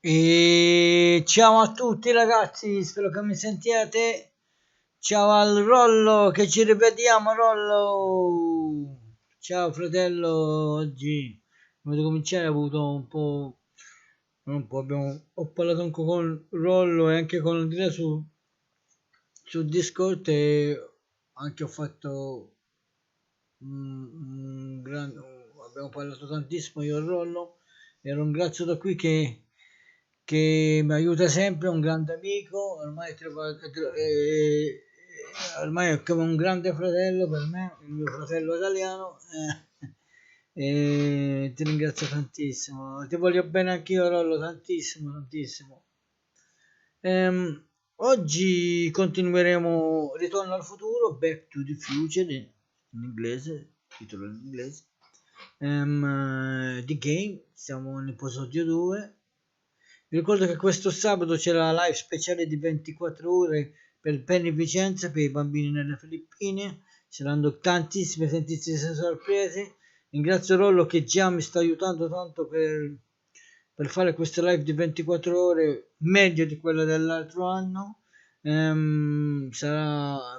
E ciao a tutti ragazzi, spero che mi sentiate. Ciao al Rollo, che ci rivediamo Rollo. Ciao fratello, oggi come cominciare ho avuto ho parlato anche con Rollo e anche con Andrea su Discord e anche ho fatto abbiamo parlato tantissimo io e Rollo. Ero un grazie da qui che mi aiuta sempre, un grande amico, ormai è come un grande fratello per me, il mio fratello italiano. E ti ringrazio tantissimo, ti voglio bene anch'io Rollo, tantissimo, tantissimo. Oggi continueremo Ritorno al futuro, Back to the Future in inglese, titolo in inglese. The Game, siamo nell'episodio 2. Vi ricordo che questo sabato c'è la live speciale di 24 ore per beneficenza per i bambini nelle Filippine. Saranno tantissime sorprese. Ringrazio Rollo che già mi sta aiutando tanto per fare queste live di 24 ore meglio di quella dell'altro anno.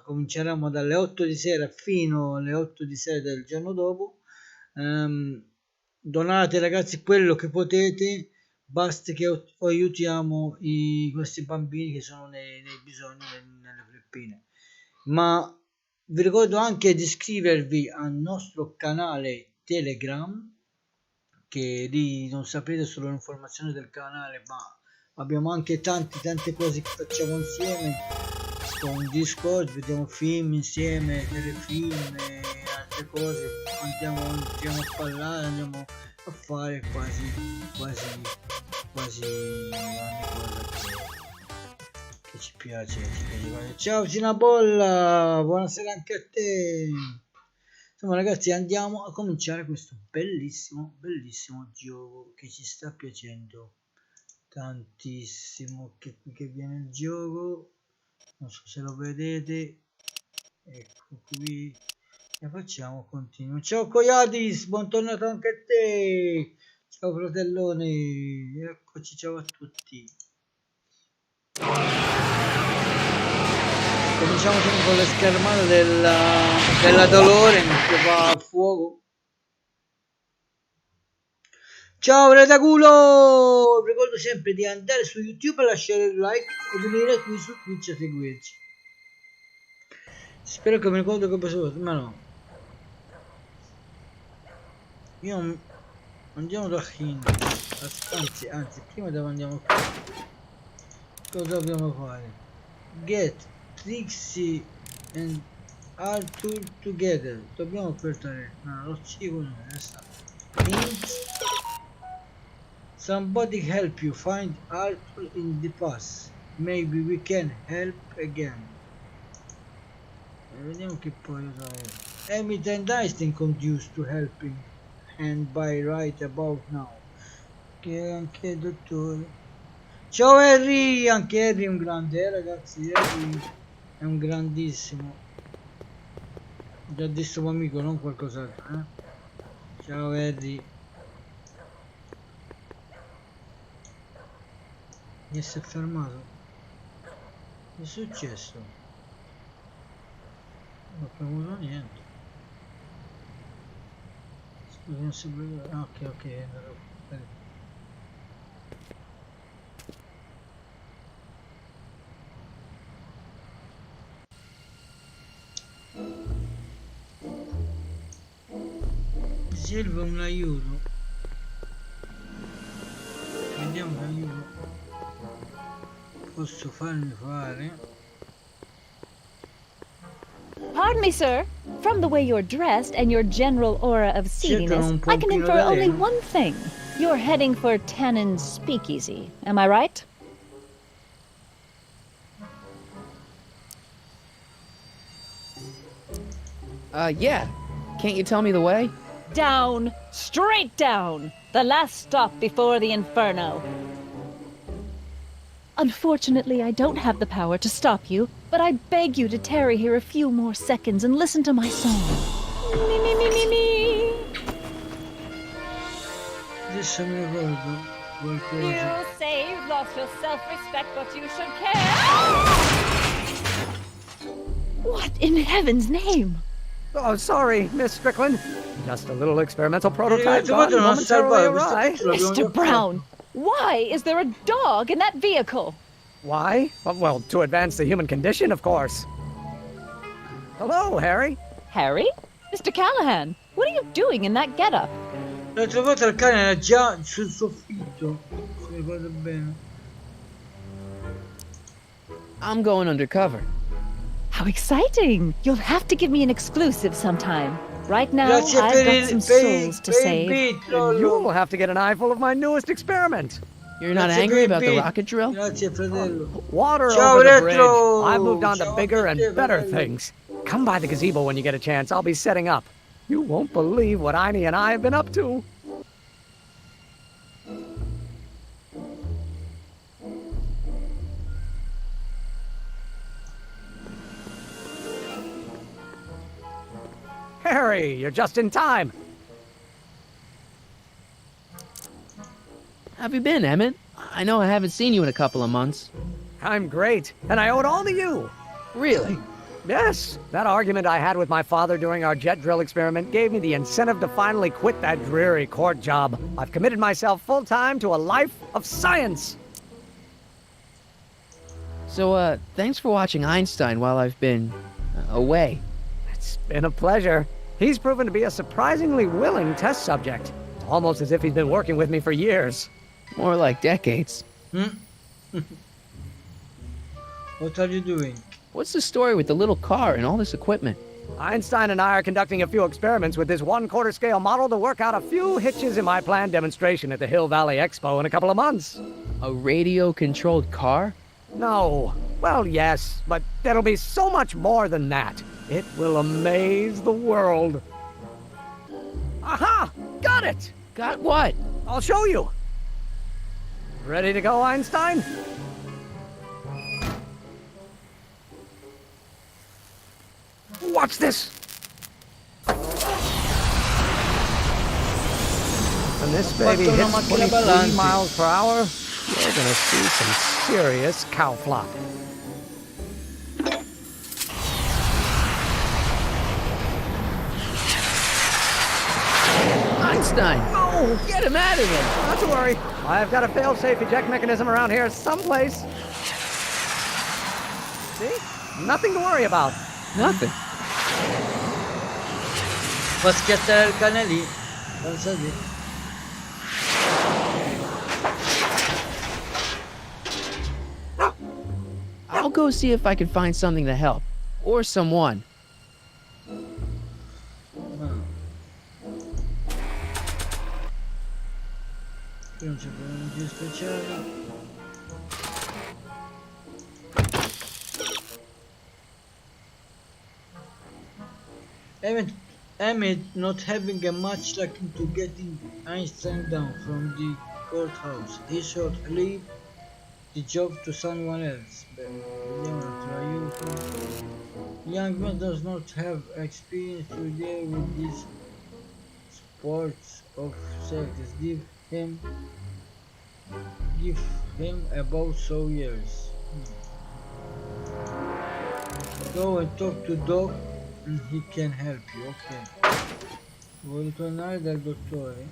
Cominceremo dalle 8 di sera fino alle 8 di sera del giorno dopo. Donate ragazzi quello che potete, basta che aiutiamo questi bambini che sono nei bisogni nelle Filippine. Ma vi ricordo anche di iscrivervi al nostro canale Telegram, che lì non saprete solo l'informazione del canale, ma abbiamo anche tante cose che facciamo insieme con Discord, vediamo film insieme, telefilm e altre cose, andiamo a parlare, andiamo a fare quasi ogni cosa che ci piace. Ciao Cinabolla, buonasera anche a te. Insomma ragazzi, andiamo a cominciare questo bellissimo gioco che ci sta piacendo tantissimo, che viene il gioco, non so se lo vedete, ecco qui, e facciamo continuo. Ciao Coiadis, buontornato anche a te. Ciao fratellone, eccoci, ciao a tutti. Cominciamo con le schermate della Dolore che va a fuoco. Ciao Redaculo, ricordo sempre di andare su YouTube a lasciare il like e venire qui su Twitch a seguirci. Spero che mi ricordo che posso, ma no. Andiamo da Hind, anzi prima andiamo qui. Cosa dobbiamo fare? Get Trixie and Arthur together. Dobbiamo portare lo cibo non è stato. Somebody help you find Arthur in the past. Maybe we can help again. Vediamo che poi Emmett and Einstein conduced to helping and by right about now. Che anche il dottore. Ciao Harry, anche Harry è un grande, ragazzi, Harry è un grandissimo, grandissimo amico, non qualcos'altro, Ciao Harry. Mi si è fermato. Che è successo? Non ho premuto niente. Scusi, non si può... ok, serve un aiuto. Vediamo che aiuto posso farmi fare. Pardon me, sir. From the way you're dressed and your general aura of seediness, I can infer only one thing. You're heading for Tannen's Speakeasy. Am I right? Yeah. Can't you tell me the way? Down. Straight down. The last stop before the Inferno. Unfortunately, I don't have the power to stop you, but I beg you to tarry here a few more seconds and listen to my song. Me. Adesso mi ricordo. qualcosa. You say you've lost your self-respect, but you should care. What in heaven's name? Oh, sorry, Miss Strickland. Just a little experimental prototype Ragazzi, gone guarda, non stai momentarily qua, awry. questo l'abbiamo già Mr. Brown, why is there a dog in that vehicle? Why? Well, to advance the human condition, of course. Hello, Harry. Harry? Mr. Callahan, what are you doing in that getup? L'altra volta il cane era già sul soffitto, se ricordo bene. I'm going undercover. How exciting! You'll have to give me an exclusive sometime. Right now, Grazie I've got some souls to save. beat, And Lollo. you'll have to get an eyeful of my newest experiment. You're not Grazie angry per il about the beat. rocket drill? Grazie, fratello. Water Ciao, over the Retro. bridge. I've moved on to Ciao bigger a and te, better fratello. things. Come by the gazebo when you get a chance. I'll be setting up. You won't believe what Einie and I have been up to. Harry, you're just in time. How have you been, Emmett? I know I haven't seen you in a couple of months. I'm great, and I owe it all to you. Really? Yes, that argument I had with my father during our jet drill experiment gave me the incentive to finally quit that dreary court job. I've committed myself full-time to a life of science. So, thanks for watching Einstein while I've been away. It's been a pleasure. He's proven to be a surprisingly willing test subject. It's almost as if he's been working with me for years. More like decades. What are you doing? What's the story with the little car and all this equipment? Einstein and I are conducting a few experiments with this 1/4 scale model to work out a few hitches in my planned demonstration at the Hill Valley Expo in a couple of months. A radio-controlled car? No. Well, yes, but there'll be so much more than that. It will amaze the world. Aha! Got it! Got what? I'll show you. Ready to go, Einstein? Watch this! When this baby Fatto una hits macchina 23 ballante. miles per hour, you're gonna see some serious cow flop. Einstein! Oh, Get him out of here! not to worry. I've got a fail-safe eject mechanism around here someplace. See? Nothing to worry about. Nothing. Fa schiattare il cane lì. Pensa lì. I'll go see if I can find something to help. Or someone. Qui non c'è problema più speciale. Emmett not having a much luck into getting Einstein down from the courthouse. He should leave the job to someone else. Vediamo un altro aiuto. Young man does not have experience to deal with these sports of circus. Give him about so years. Go and talk to Doc and he can help you. Ok. Voglio tornare dal dottore.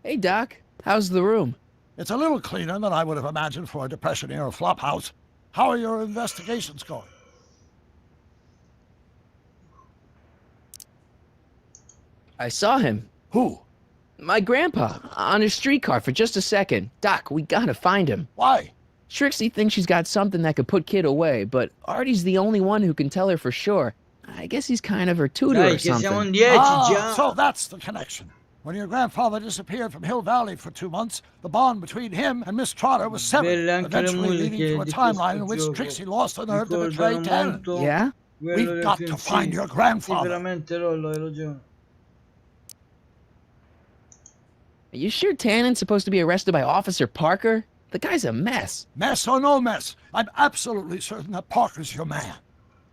Hey, Doc. How's the room? It's a little cleaner than I would have imagined for a Depression-era flophouse. How are your investigations going? I saw him. Who? My grandpa. On his streetcar for just a second. Doc, we gotta find him. Why? Trixie thinks she's got something that could put Kid away, but Artie's the only one who can tell her for sure. I guess he's kind of her tutor Dai, or che siamo something. in 10 già. So that's the connection. When your grandfather disappeared from Hill Valley for 2 months, the bond between him and Miss Trotter was severed, Belle anche le eventually leading musiche to a di timeline in which questo Trixie gioco. lost the nerve to betray Ricordano Tannen. molto Yeah? quello We've del got film. to find Sì, your sì, grandfather. veramente Lollo, hai ragione. Are you sure Tannen's supposed to be arrested by Officer Parker? The guy's a mess. Mess or no mess, I'm absolutely certain that Parker's your man.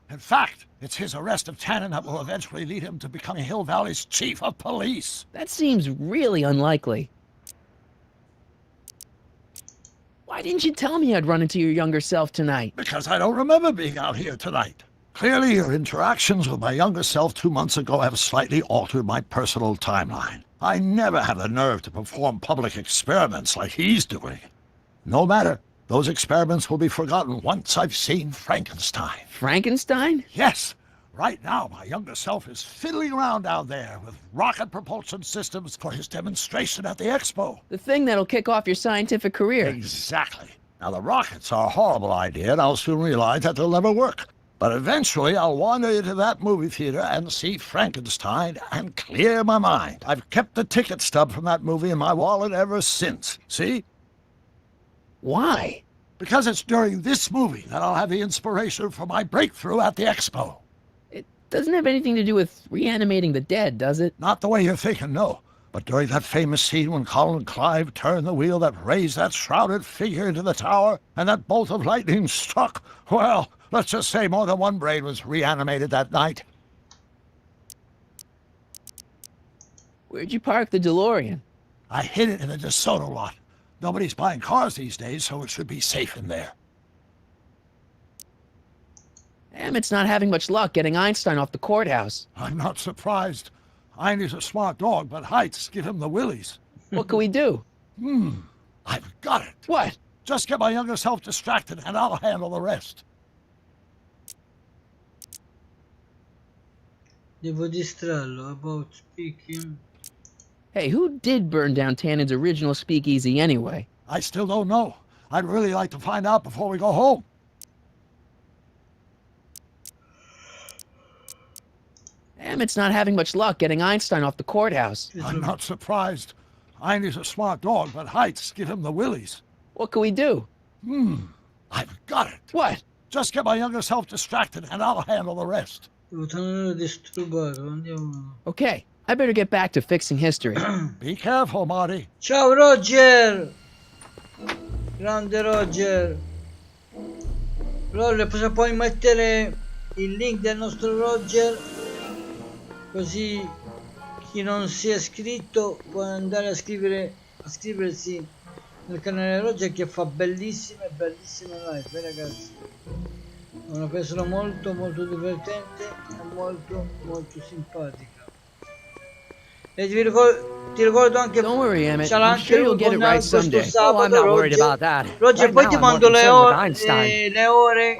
In fact, it's his arrest of Tannen that will eventually lead him to becoming Hill Valley's chief of police. That seems really unlikely. Why didn't you tell me I'd run into your younger self tonight? Because I don't remember being out here tonight. Clearly, your interactions with my younger self 2 months ago have slightly altered my personal timeline. I never had the nerve to perform public experiments like he's doing. No matter. Those experiments will be forgotten once I've seen Frankenstein. Frankenstein? Yes. Right now, my younger self is fiddling around down there with rocket propulsion systems for his demonstration at the expo. The thing that'll kick off your scientific career. Exactly. Now, the rockets are a horrible idea, and I'll soon realize that they'll never work. But eventually, I'll wander into that movie theater and see Frankenstein and clear my mind. I've kept the ticket stub from that movie in my wallet ever since. See? Why? Because it's during this movie that I'll have the inspiration for my breakthrough at the expo. It doesn't have anything to do with reanimating the dead, does it? Not the way you're thinking, no. But during that famous scene when Colin and Clive turned the wheel that raised that shrouded figure into the tower, and that bolt of lightning struck, well, let's just say more than one brain was reanimated that night. Where'd you park the DeLorean? I hid it in the DeSoto lot. Nobody's buying cars these days, so it should be safe in there. Emmett's not having much luck getting Einstein off the courthouse. I'm not surprised. Einstein's a smart dog, but heights give him the willies. What can we do? I've got it. What? Just get my younger self distracted, and I'll handle the rest. Devo distrarlo. About speaking. Hey, who did burn down Tannen's original speakeasy anyway? I still don't know. I'd really like to find out before we go home. Emmett's not having much luck getting Einstein off the courthouse. I'm not surprised. Einstein's a smart dog, but heights give him the willies. What can we do? I've got it. What? Just get my younger self distracted, and I'll handle the rest. Devo tenerlo disturbato. Andiamo. Okay, I better get back to fixing history. Be careful, Marty. Ciao Roger! Grande Roger! Roller, se puoi mettere il link del nostro Roger, così chi non si è iscritto può andare a iscriversi nel canale Roger, che fa bellissime live, ragazzi. È una persona molto divertente e molto simpatica. E ti ricordo anche, Don't worry, Emmett. sarà I'm anche sure you'll lui get con it right questo someday. sabato. Oh, I'm not worried about that. Roger, Right poi now, ti I'm mando more concerned with le ore,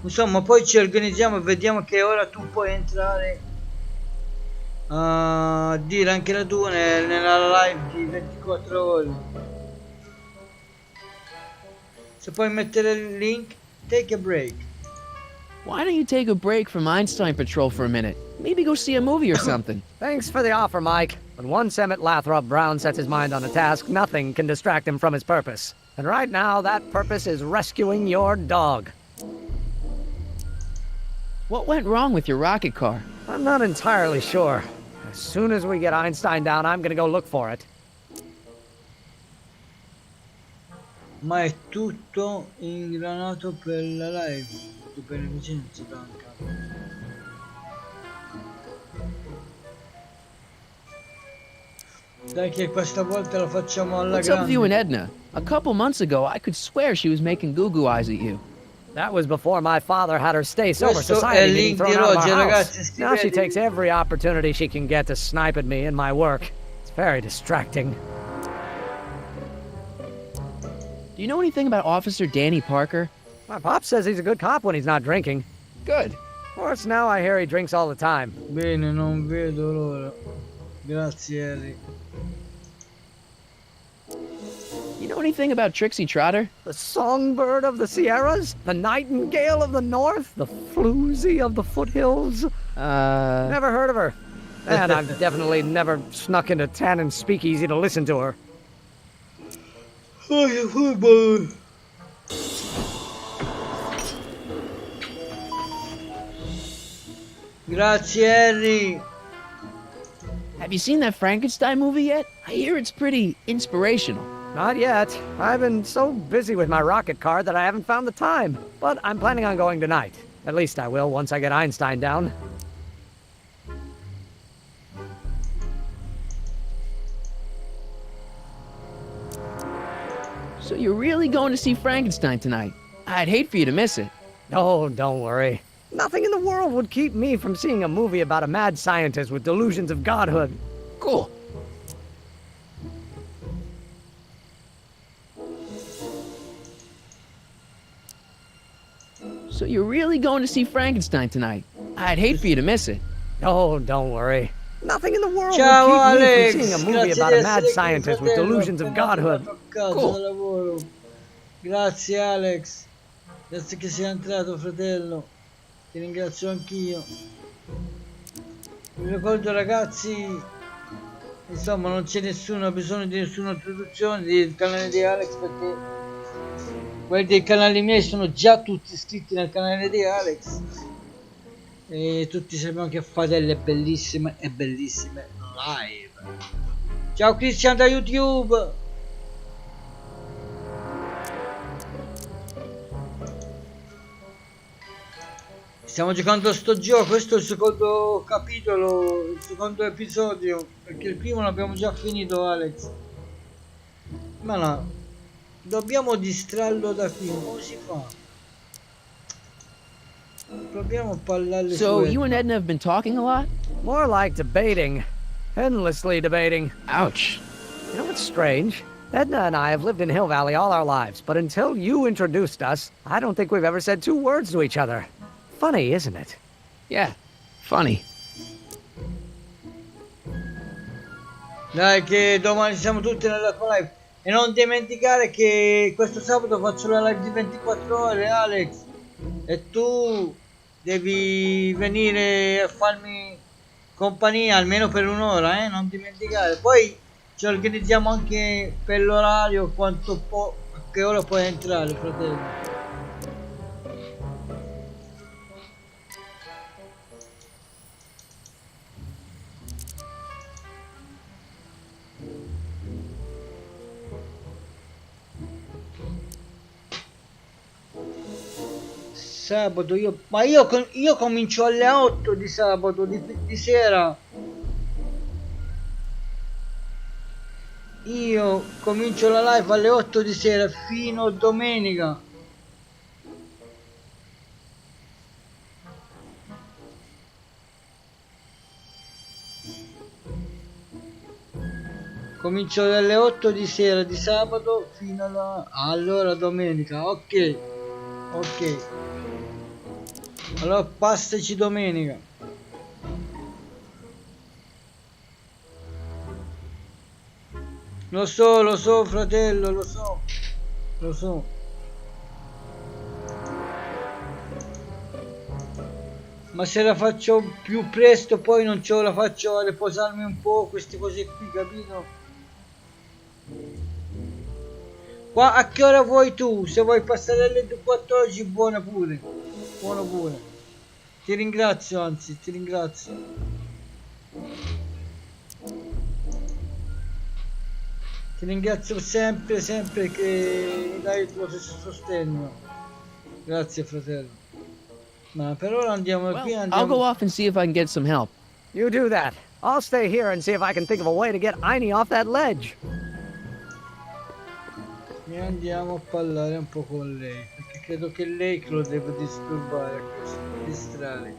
insomma, poi ci organizziamo e vediamo che ora tu puoi entrare a dire anche la tua nella live di 24 ore. Se puoi mettere il link, take a break. Why don't you take a break from Einstein Patrol for a minute? Maybe go see a movie or something. Thanks for the offer, Mike. When once Emmett Lathrop Brown sets his mind on a task, nothing can distract him from his purpose. And right now, that purpose is rescuing your dog. What went wrong with your rocket car? I'm not entirely sure. As soon as we get Einstein down, I'm gonna go look for it. Ma è tutto ingranato per la live, tutto per le licenze, tanto. Dai che questa volta la facciamo alla What's up with you and grande. Edna? A couple months ago, I could swear she was making goo-goo eyes at you. That was before my father had her stay sober Questo è society il meeting link thrown di out of our Roger, house. ragazzi, Now she iscrivetevi. takes every opportunity she can get to snipe at me and my work. It's very distracting. Do you know anything about Officer Danny Parker? My pop says he's a good cop when he's not drinking. Good. Of course, now I hear he drinks all the time. Bene, non vedo l'ora. Grazie, Harry. You know anything about Trixie Trotter? The songbird of the Sierras? The nightingale of the north? The floozy of the foothills? Never heard of her. And I've definitely never snuck into Tannen's speakeasy to listen to her. Oh, che football! Grazie, Harry. Have you seen that Frankenstein movie yet? I hear it's pretty inspirational. Not yet. I've been so busy with my rocket car that I haven't found the time. But I'm planning on going tonight. At least I will once I get Einstein down. So you're really going to see Frankenstein tonight? I'd hate for you to miss it. Oh, don't worry. Nothing in the world would keep me from seeing a movie about a mad scientist with delusions of godhood. Cool. So you're really going to see Frankenstein tonight? I'd hate for you to miss it. Oh, don't worry. Nothing in the world Ciao, would keep Alex. me from seeing a movie Grazie about di a mad essere qui, scientist with fratello. delusions of Appena godhood. toccato Cool. da lavoro. Grazie, Alex. Grazie che sei entrato, fratello. Ti ringrazio anch'io. Vi ricordo, ragazzi, insomma, non c'è nessuno, ha bisogno di nessuna introduzione del canale di Alex, perché quelli dei canali miei sono già tutti iscritti nel canale di Alex. E tutti sappiamo che fa delle bellissime e bellissime live. Ciao Christian da YouTube. Stiamo giocando a sto gioco, questo è il secondo capitolo, il secondo episodio, perché il primo l'abbiamo già finito, Alex. Ma no, dobbiamo distrarlo da qui, come si fa? Proviamo a parlarle So su you and Edna have been talking a lot? More like debating. Endlessly debating. Ouch. You know what's strange? Edna and I have lived in Hill Valley all our lives, but until you introduced us, I don't think we've ever said 2 words to each other. Funny, isn't it? Yeah, funny. Dai che domani siamo tutti nella tua live. E non dimenticare che questo sabato faccio la live di 24 ore, Alex. E tu devi venire a farmi compagnia almeno per un'ora, non dimenticare. Poi ci organizziamo anche per l'orario, a che ora puoi entrare, fratello. Sabato io comincio alle 8 di sabato di sera. Io comincio la live alle 8 di sera fino a domenica. Comincio dalle 8 di sera di sabato fino allora domenica. Ok. Allora passaci domenica. Lo so fratello, lo so. Ma se la faccio più presto poi non ce la faccio a riposarmi un po', queste cose qui, capito? Qua a che ora vuoi tu? Se vuoi passare alle 14, buona pure. Ti ringrazio, anzi, ti ringrazio. Ti ringrazio sempre che mi dai il tuo sostegno. Grazie, fratello. Ma per ora andiamo qui, I'll go off and see if I can get some help. You do that. I'll stay here and see if I can think of a way to get Einie off that ledge. E andiamo a parlare un po' con lei, perché credo che lei che lo deve disturbare, distrarre.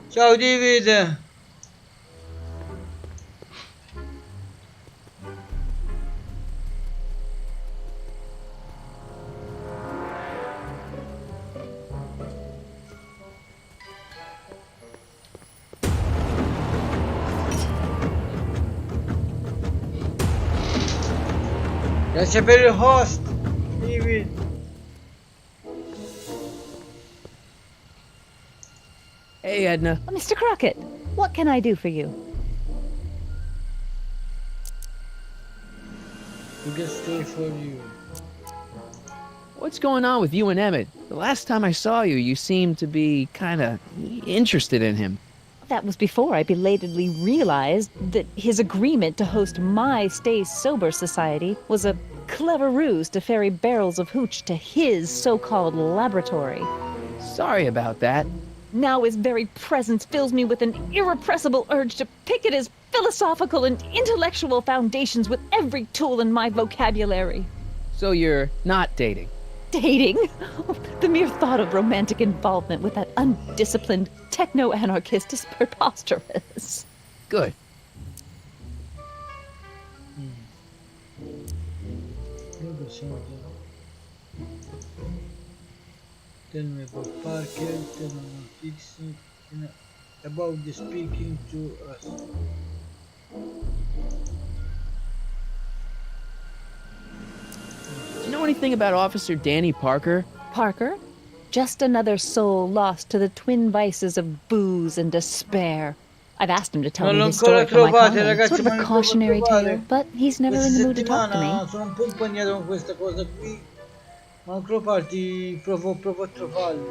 Ciao David! Grazie per il host, David. Hey, Edna. Mr. Crockett, what can I do for you? We can stay for you. What's going on with you and Emmett? The last time I saw you, you seemed to be kinda interested in him. that was before I belatedly realized that his agreement to host my Stay Sober Society was a clever ruse to ferry barrels of hooch to his so-called laboratory. Sorry about that. Now his very presence fills me with an irrepressible urge to pick at his philosophical and intellectual foundations with every tool in my vocabulary. So you're not dating? Dating? The mere thought of romantic involvement with that undisciplined techno-anarchist is preposterous. Good. Tell me about Parker, tell me about Pixie, about the speaking to us. Do you know anything about Officer Danny Parker? Parker? Just another soul lost to the twin vices of booze and despair. I've asked him to tell me his story for my column, sort of a cautionary tale, but he's never in the mood to talk to me. Sono un po' impegnato con questa cosa qui, ma non credo farti, provo a trovarli.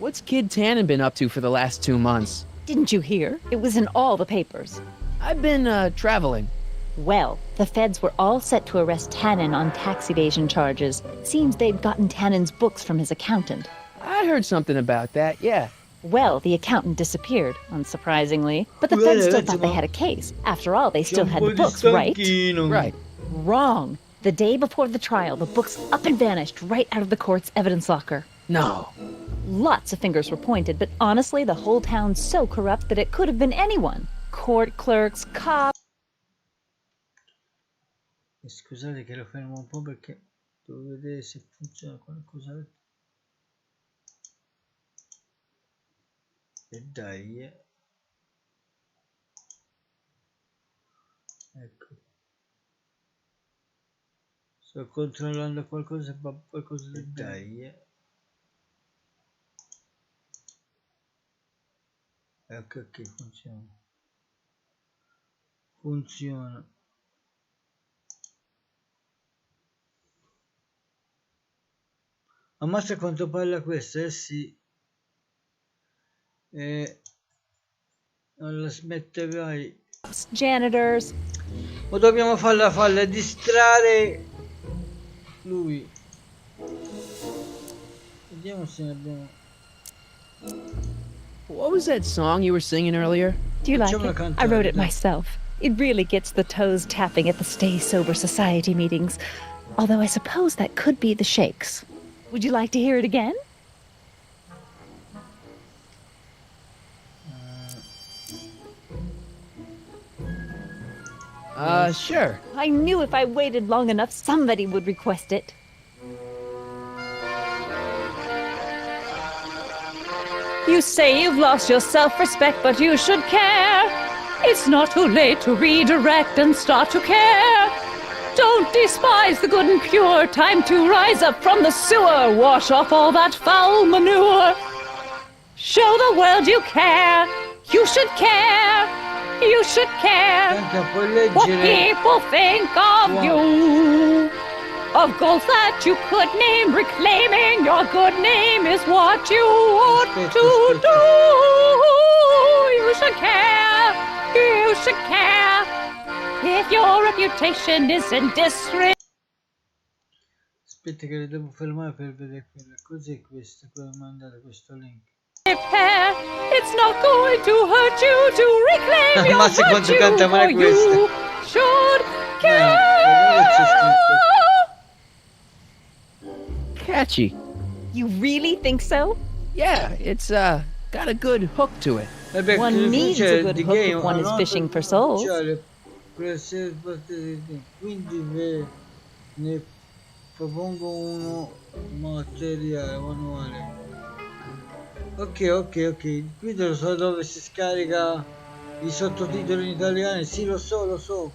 What's Kid Tannen been up to for the last 2 months? Didn't you hear? It was in all the papers. I've been, traveling. Well, the feds were all set to arrest Tannen on tax evasion charges. Seems they'd gotten Tannen's books from his accountant. I heard something about that, yeah. Well, the accountant disappeared, unsurprisingly. But the feds still thought they had a case. After all, they still had the books, right? Right. Wrong. The day before the trial, the books up and vanished right out of the court's evidence locker. No. Lots of fingers were pointed, but honestly, the whole town's so corrupt that it could have been anyone. Court clerks, cops... Scusate che lo fermo un po' perché devo vedere se funziona qualcos'altro. E dai, ecco. Sto controllando qualcosa, qualcosa del dai. Ecco, ok, funziona. Funziona. Ammazza quanto parla questo, sì. Non la smetterai. Janitors. Ma dobbiamo farla distrarre lui. Vediamo se ne abbiamo. What was that song you were singing earlier? Do you like it? I wrote it myself. It really gets the toes tapping at the Stay Sober Society meetings. Although I suppose that could be the Shakes. Would you like to hear it again? Sure. I knew if I waited long enough, somebody would request it. You say you've lost your self-respect, but you should care. It's not too late to redirect and start to care. Don't despise the good and pure. Time to rise up from the sewer. Wash off all that foul manure. Show the world you care. You should care. You should care what people think of you. Of goals that you could name, reclaiming your good name is what you ought to do. You should care. You should care. If your reputation is in disrepair. Aspetta che le devo fermare per vedere quella. Cos'è questo? Come mi ha mandato questo link? It's not going to hurt you to reclaim your virtue, for you should care. Catchy. You really think so? Yeah, it's, got a good hook to it. One needs a good hook if one is fishing for souls. Quindi ne propongo uno materiale manuale. Ok. Qui lo so dove si scarica i sottotitoli in italiano. Sì, lo so.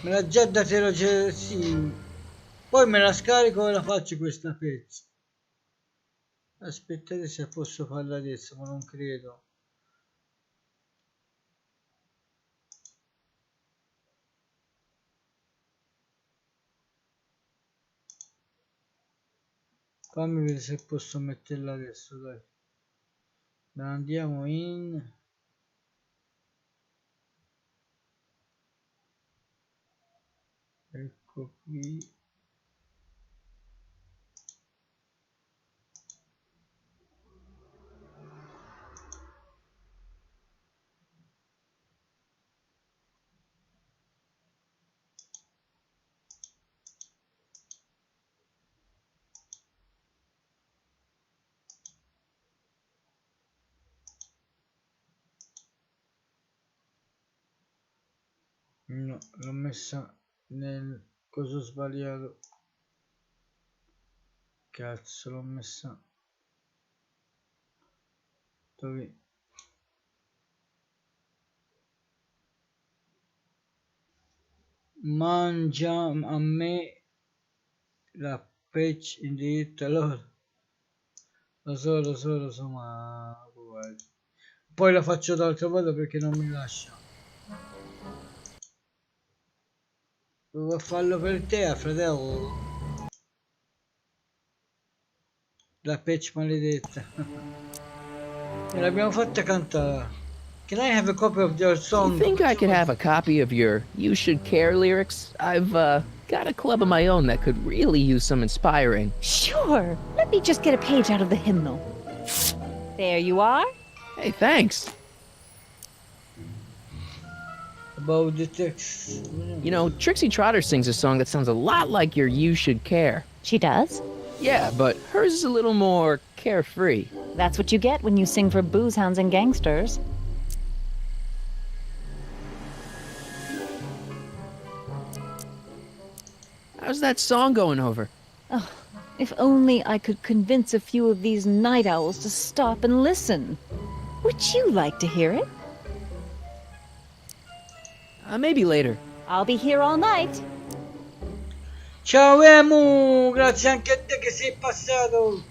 Me l'ha già dato, sì. Poi me la scarico e la faccio questa pezza. Aspettate se posso farla adesso, ma non credo. Fammi vedere se posso metterla adesso, dai. Andiamo in... Ecco qui. No, l'ho messa nel coso sbagliato. Cazzo, l'ho messa dove? Mangia a me la patch in diritto, allora lo so, ma guarda. Poi la faccio d'altra volta perché non mi lascia. Devo farlo per te, fratello. La patch maledetta. E l'abbiamo fatta cantare. Can I have a copy of your You song? think I could have a copy of your You Should Care lyrics? I've got a club of my own that could really use some inspiring. Sure. Let me just get a page out of the hymnal. There you are. Hey, thanks. About the text. You know, Trixie Trotter sings a song that sounds a lot like your You Should Care. She does. Yeah, but hers is a little more carefree. That's what you get when you sing for booze hounds and gangsters. How's that song going over? Oh, if only I could convince a few of these night owls to stop and listen. Would you like to hear it? Maybe later. I'll be here all night. Ciao Emu, grazie anche a te che sei passato.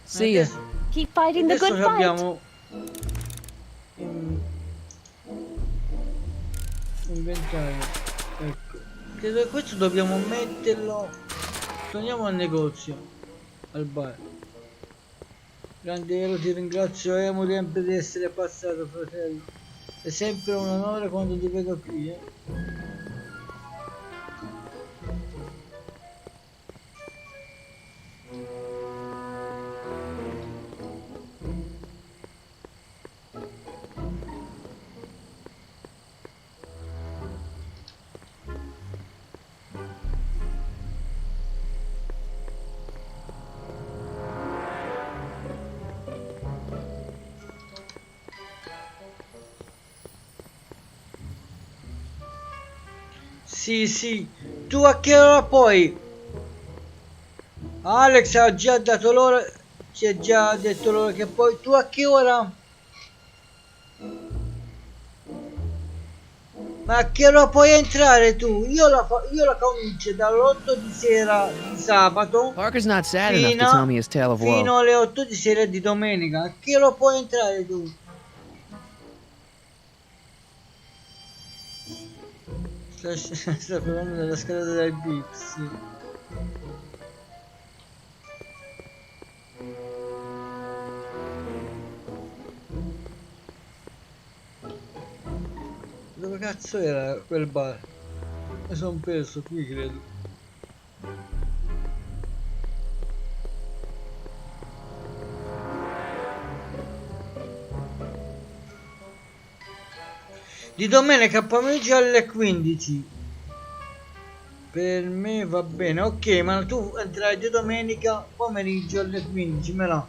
See ya. Keep fighting the Adesso good fight. abbiamo inventario. Ecco. Credo che questo dobbiamo metterlo. Torniamo al negozio, al bar. Grande Ero, ti ringrazio Emu sempre di essere passato, fratello. È sempre un onore quando ti vedo qui, Sì, tu a che ora poi? Alex ha già dato l'ora, ci ha già detto l'ora che poi, tu a che ora? Ma a che ora puoi entrare tu? Io la comincio dalle 8 di sera di sabato Parker's not sad enough to tell me his tale of woe. fino alle 8 di sera di domenica. A che ora puoi entrare tu? Sta parlando della scalata dai Bips, sì. Dove cazzo era quel bar? Mi sono perso qui, credo. Di domenica pomeriggio alle 15. Per me va bene, ok, ma tu entrai di domenica pomeriggio alle 15, me la.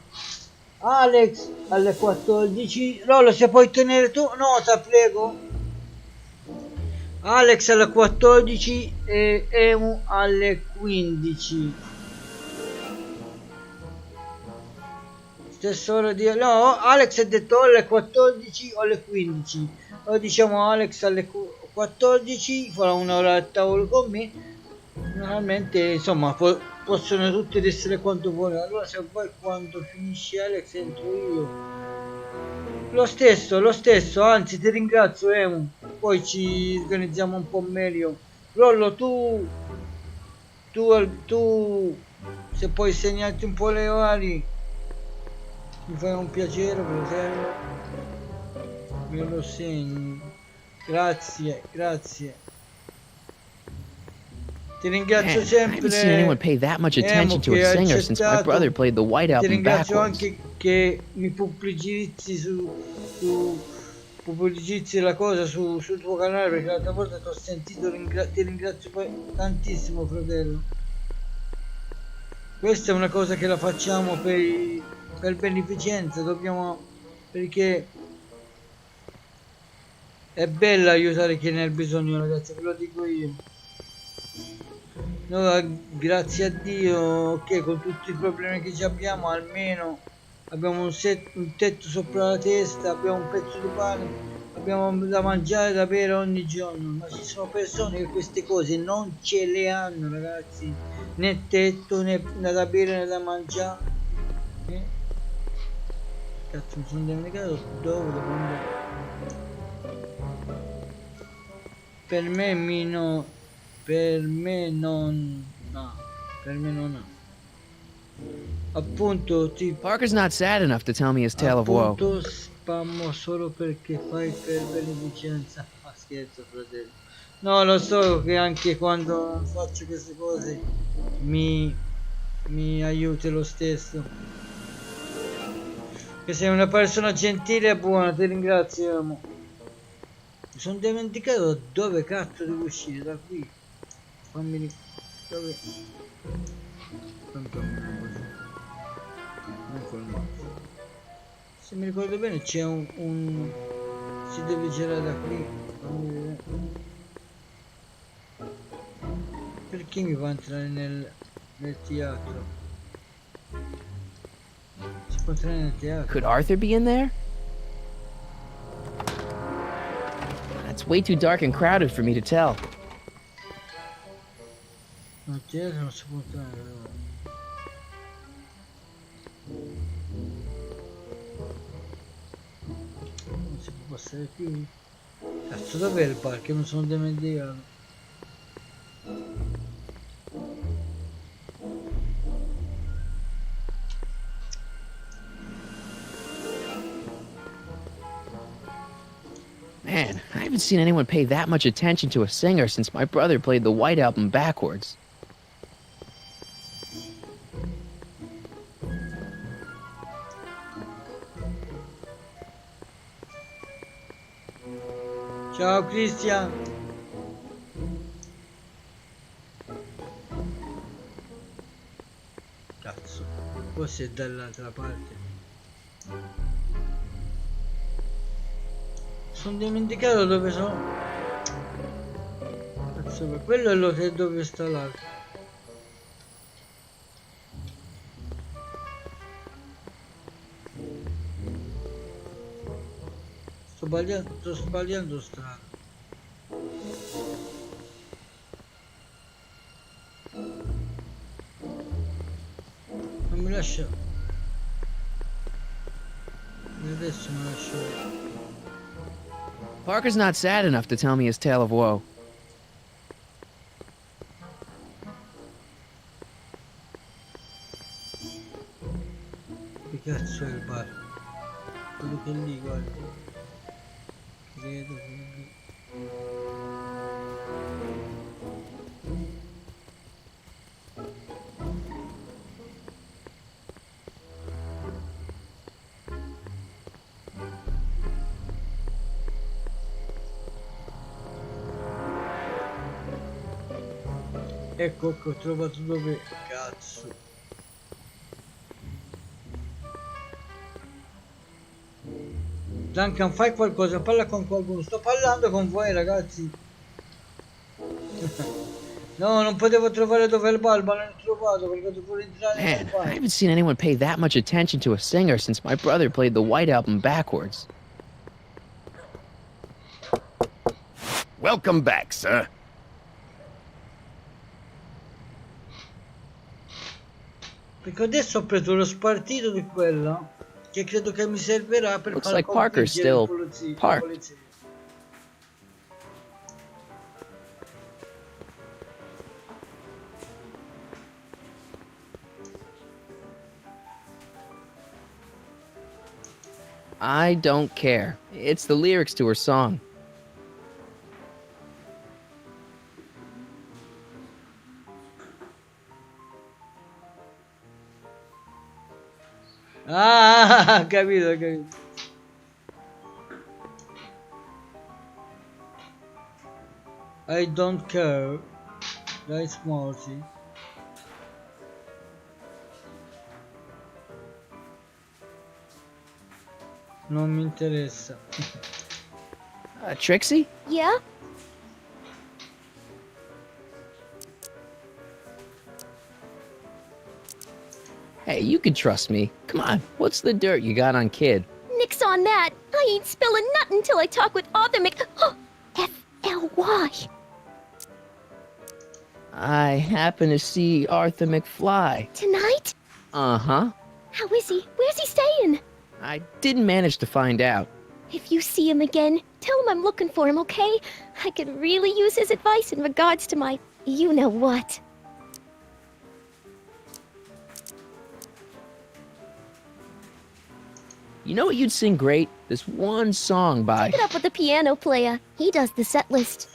Alex alle 14. Lolo, se puoi tenere tu, nota, prego. Alex alle 14 e Emu alle 15. Stessa ora di... No, Alex ha detto alle 14 o alle 15. Lo diciamo Alex alle 14, farà un'ora al tavolo con me. Normalmente, insomma, possono tutti essere quanto vuole. Allora se poi quando finisce Alex entro io. Lo stesso, anzi ti ringrazio Emu. Poi ci organizziamo un po' meglio. Lollo, tu Se puoi segnarti un po' le orari, mi fai un piacere, fratello. Me lo segni. Grazie, grazie. Ti ringrazio Man, I haven't seen anyone sempre, pay that much Emo, attention to a che hai singer since my brother accettato. played the White Ti Album ringrazio backwards. anche che mi pubblicizzi su pubblicizzi la cosa sul tuo canale, perché l'altra volta ti ho sentito, ti ringrazio poi tantissimo, fratello. Questa è una cosa che la facciamo per beneficenza, dobbiamo, perché è bella aiutare chi ne ha bisogno, ragazzi, ve lo dico io. Noi, grazie a Dio, ok, con tutti i problemi che ci abbiamo, almeno abbiamo un tetto sopra la testa, abbiamo un pezzo di pane, abbiamo da mangiare, da bere ogni giorno. Ma ci sono persone che queste cose non ce le hanno, ragazzi, né tetto, né da bere, né da mangiare. Cazzo, mi sono dimenticato dove devo andare. Per me per me non ha. Appunto Parker's not sad enough to tell me his tale of woe. appunto spammo solo perché fai per beneficenza. Ma scherzo, fratello. No, lo so che anche quando faccio queste cose mi aiuti lo stesso. Che sei una persona gentile e buona, ti ringrazio, amo. Mi sono dimenticato dove cazzo devo uscire, da qui. Fammi dove. Se mi ricordo bene c'è un si deve girare da qui. Fammi vedere. Perché mi fa entrare nel teatro? Si può entrare nel teatro? Could Arthur be in there? It's way too dark and crowded for me to tell. Nel teatro non si può entrare. Non si può passare qui. Cazzo, dov'è il bar? Che non sono dimenticato. Man, I haven't seen anyone pay that much attention to a singer since my brother played the White Album backwards. Ciao Cristian. Cazzo, forse è dall'altra parte. Sono dimenticato dove sono. Cazzo, per quello è l'hotel dove sta l'altro. Sto sbagliando strada. Non mi lascia. Adesso mi lascio. Parker's not sad enough to tell me his tale of woe. Che cazzo è il bar? Quello che è lì, guarda. Credo che è lì. Ecco, ho trovato dove. Cazzo. Duncan, fai qualcosa, parla con qualcuno. Sto parlando con voi, ragazzi. No, non potevo trovare dove è il bar, ma l'ho trovato perché dovevo entrare nel Man, I bar. haven't seen anyone pay that much attention to a singer since my brother played the White Album backwards. Welcome back, sir. Perché adesso ho preso lo spartito di quella che credo che mi servirà per Looks far like Parker's convincere still la parked. polizia. I don't care. It's the lyrics to her song. Ah, capito, capito. I don't care. Dai smorzi. Non mi interessa. Trixie? Yeah? Hey, you can trust me. Come on, what's the dirt you got on Kid? Nix on that. I ain't spilling nothing till I talk with Arthur F-L-Y. I happen to see Arthur McFly. Tonight? Uh-huh. How is he? Where's he staying? I didn't manage to find out. If you see him again, tell him I'm looking for him, okay? I could really use his advice in regards to my you-know-what. You know what you'd sing great? This one song by... Get up with the piano player. He does the set list.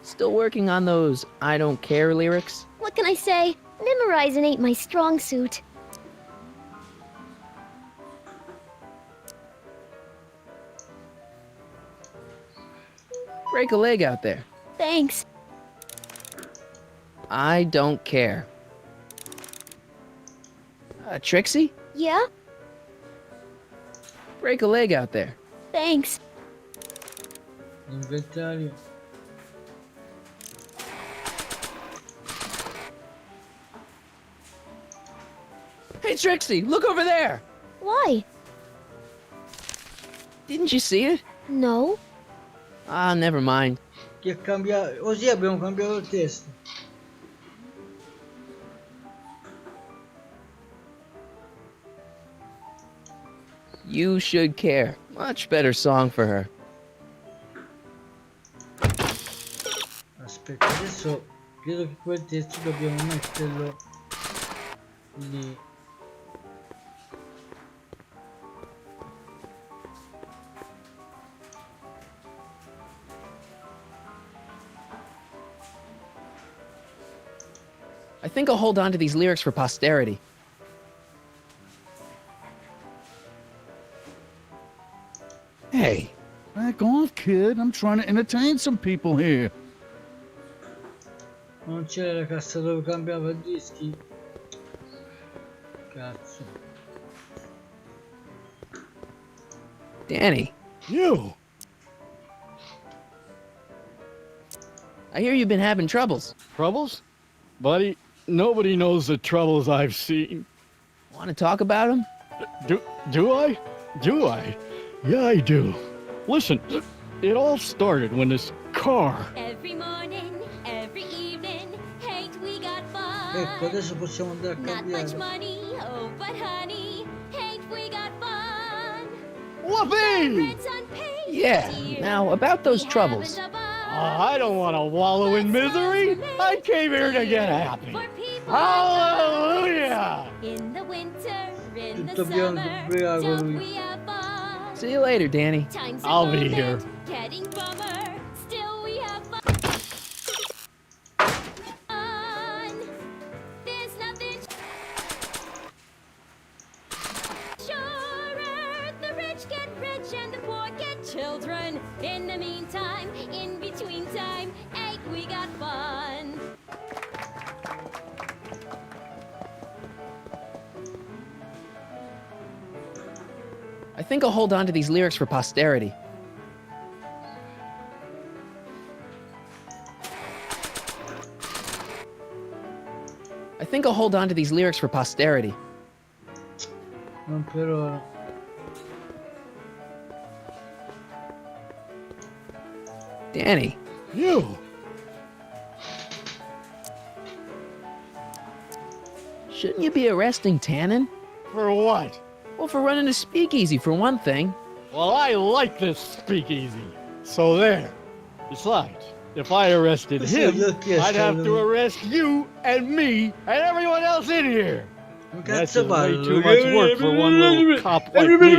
Still working on those I don't care lyrics? What can I say? Memorizing ain't my strong suit. Break a leg out there. Thanks. I don't care. Trixie? Yeah? Break a leg out there. Thanks. Inventario. Hey, Trixie, look over there! Why? Didn't you see it? No. Ah, never mind. Che cambia... Così abbiamo cambiato il testo. You should care. Much better song for her. Aspetta, adesso credo che quel testo dobbiamo metterlo lì. I think I'll hold on to these lyrics for posterity. Hey, back off, kid. I'm trying to entertain some people here. Non c'era la cassa dove cambiava i dischi? Cazzo. Danny, You! I hear you've been having troubles. Troubles? Buddy, nobody knows the troubles I've seen. Want to talk about them? Do I? Do I? Yeah, I do. Listen, it all started when this car... Every morning, every evening, ain't we got fun? Ecco, adesso possiamo andare a Not much cambiare. money, oh, but honey, ain't we got fun? Whoopee! Rent's unpaid, Yeah, dear. now about those We troubles. haven't a bar. I don't want to wallow in misery. I came here to get happy. For people Hallelujah! in the winter, in the Tutto bianco, summer, ubriaco don't lui. we have fun? See you later, Danny. Times are I'll be good here. and Getting bummer, still we have fun. There's nothing surer. The rich get rich and the poor get children. In the meantime, in between time, ain't we got fun? I think I'll hold on to these lyrics for posterity. I think I'll hold on to these lyrics for posterity. Non per ora. Danny, You! shouldn't you be arresting Tannen? For what? Well, for running a speakeasy, for one thing. Well, I like this speakeasy. So there. Besides, if I arrested Sì, him, gli ho chiesto I'd have to lui. arrest you and me and everyone else in here. Che That's cazzo just way parlo? too much work for one little cop like me.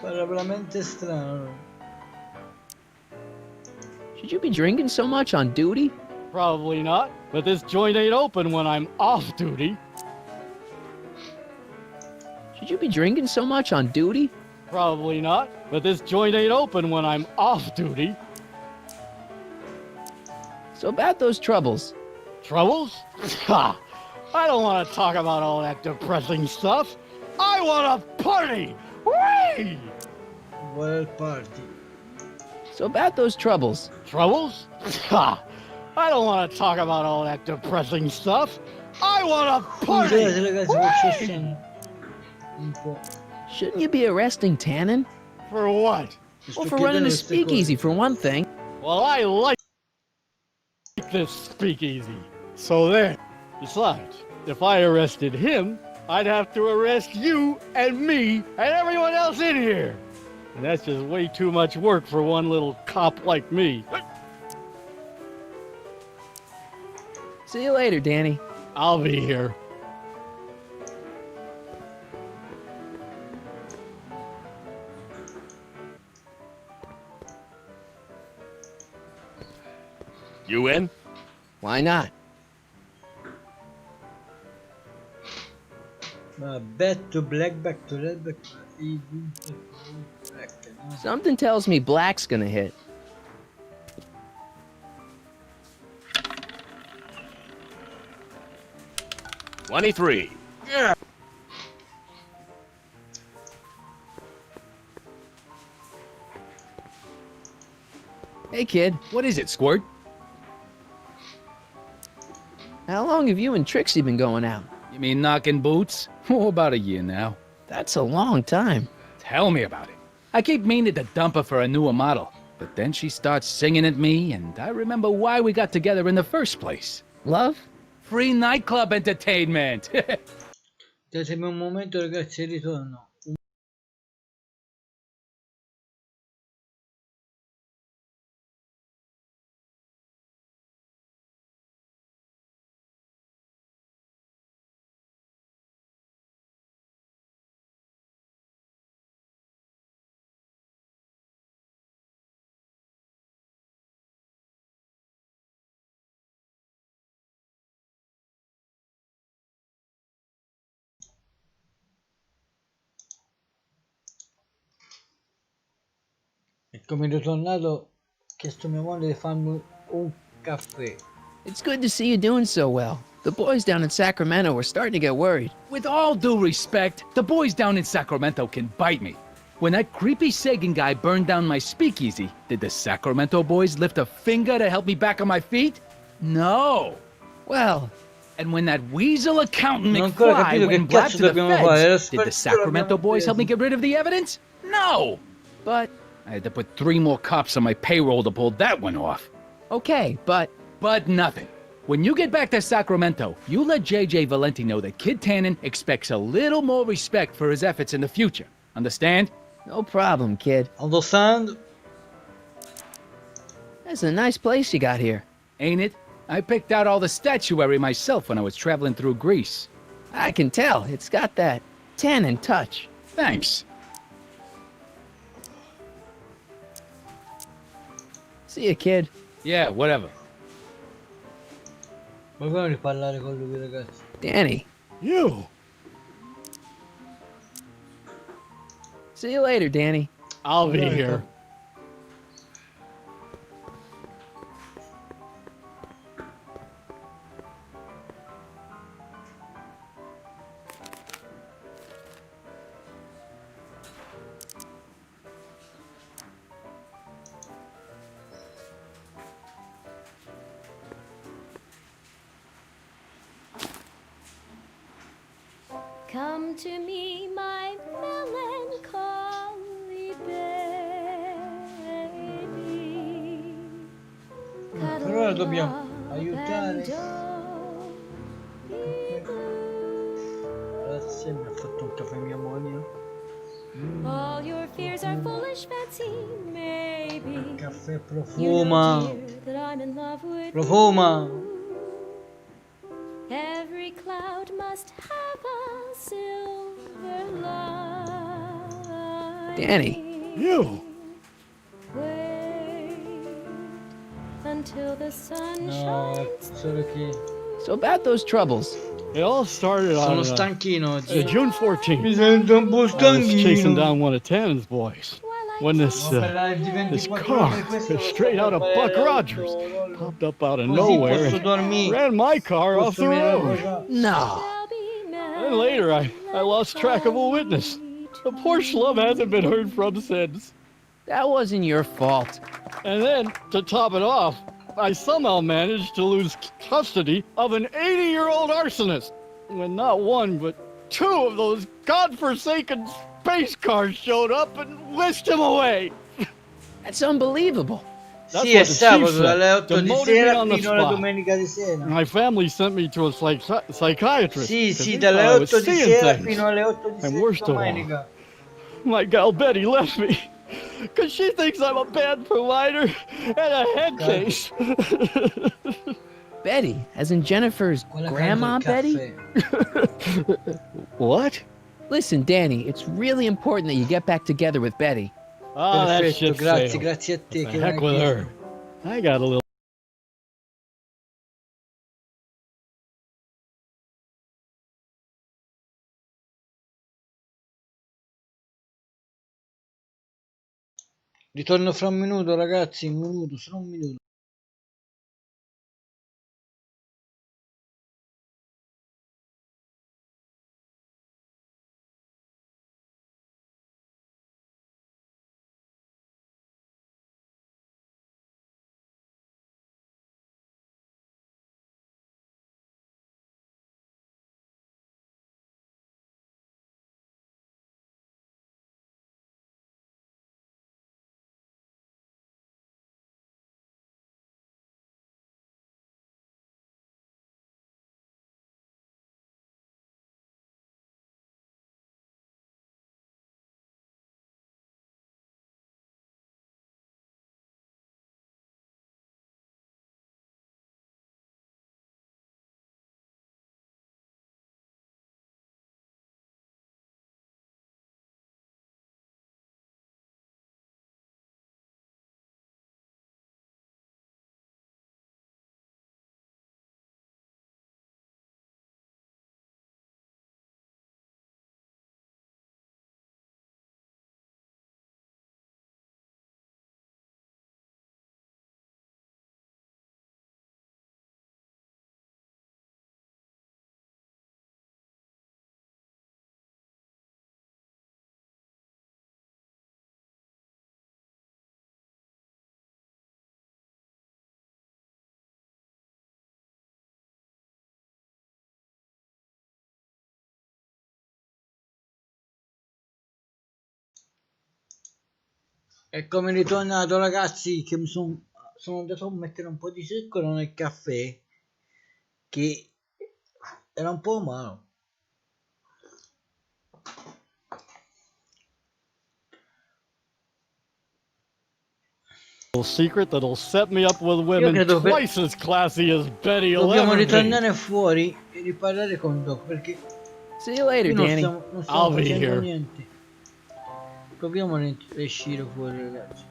Parla veramente strano. Should you be drinking so much on duty? Probably not, but this joint ain't open when I'm off duty. Should you be drinking so much on duty? Probably not, but this joint ain't open when I'm off duty. So about those troubles. Troubles? Ha! I don't want to talk about all that depressing stuff. I want to party! Whee! Vuole il party. So about those troubles. Troubles? Ha! I don't want to talk about all that depressing stuff. I want to party! Scusate ragazzi, faccio scena. Un po'. Shouldn't you be arresting Tannen? For what? Well, for running a speakeasy, for one thing. Well, I like this speakeasy. So there. Besides, if I arrested him, I'd have to arrest you and me and everyone else in here. And that's just way too much work for one little cop like me. See you later, Danny. I'll be here. You in? Why not? Back to black, back to red, back to black. No? Something tells me black's gonna hit. $23. Hey, kid. What is it, Squirt? How long have you and Trixie been going out? You mean knocking boots? Oh, about a year now. That's a long time. Tell me about it. I keep meaning to dump her for a newer model, but then she starts singing at me, and I remember why we got together in the first place. Love? Free nightclub entertainment. Datemi un momento ragazzi, ritorno. E come ritornato, ho chiesto a mia moglie di farmi un caffè. It's good to see you doing so well. The boys down in Sacramento were starting to get worried. With all due respect, the boys down in Sacramento can bite me. When that creepy Sagan guy burned down my speakeasy, did the Sacramento boys lift a finger to help me back on my feet? No. Well, and when that weasel accountant Non ho ancora McFly capito che went black cazzo to the dobbiamo fare. feds, did the Sacramento boys help me get rid of the evidence? No. but I had to put 3 more cops on my payroll to pull that one off. okay, but But nothing. When you get back to Sacramento, you let JJ Valenti know that Kid Tannen expects a little more respect for his efforts in the future. Understand? no problem, kid. Understand? That's a nice place you got here. Ain't it? I picked out all the statuary myself when I was traveling through Greece. I can tell. It's got that Tannen touch. Thanks. See ya, kid. Yeah, whatever. Proviamo a riparlare con lui ragazzi. Danny. You! See you later, Danny. I'll be here. Come to me, my melancholy baby. Per ora dobbiamo aiutare. Grazie, mi ha fatto un caffè mia moglie. All your fears are foolish fancy, maybe. Caffè You profuma. know, dear, that I'm in love with Profuma. you. Every cloud must have a silver lining. Danny. You! Wait until the sun No, shines solo che So about those troubles. It all started sono on stanchino oggi. June 14th. Mi sento un po' I was chasing stanchino. down one of Tannen's boys when this car, straight out of Buck Rogers, popped up out of nowhere and ran my car off the road. No. Then later, I lost track of a witness. The poor schlub hasn't been heard from since. That wasn't your fault. And then, to top it off, I somehow managed to lose custody of an 80-year-old arsonist. When not one, but two of those godforsaken space cars showed up and whisked him away. That's unbelievable. That's Sì, è what the chief sabato said. dalle 8 di Demoted me sera on the fino alla spot. domenica di sera. My family sent me to a psychiatrist. Sì, 'cause sì, they dalle thought I was 8 di seeing sera things. fino alle 8 di And sera worst of all, domenica. my gal Betty left me because she thinks I'm a bad provider and a head case. Betty, as in Jennifer's Quella grandma canta il Betty? caffè. What? Listen, Danny, it's really important that you get back together with Betty. Oh, that Perfetto, shit grazie, failed. grazie a te. The che heck me with l'hai her. I got a little. Ritorno fra un minuto, ragazzi, un minuto, solo un minuto. Eccomi ritornato, ragazzi, che sono andato a mettere un po' di zucchero nel caffè, che era un po' amaro. Secret that'll set me up with women credo che- twice as classy as Betty will Dobbiamo ever be. ritornare fuori e riparlare con Doc, perché See you later, qui non Danny. stiamo I'll be facendo here. niente. Proviamo a uscire fuori, ragazzi.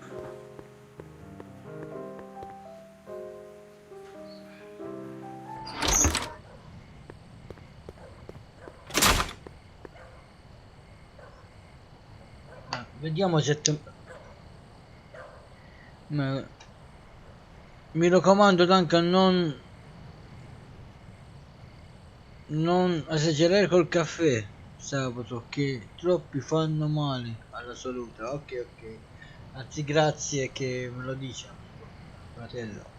Vediamo se mi raccomando, Duncan, non esagerare col caffè sabato, che troppi fanno male alla salute. Ok, anzi, grazie che me lo dici, fratello.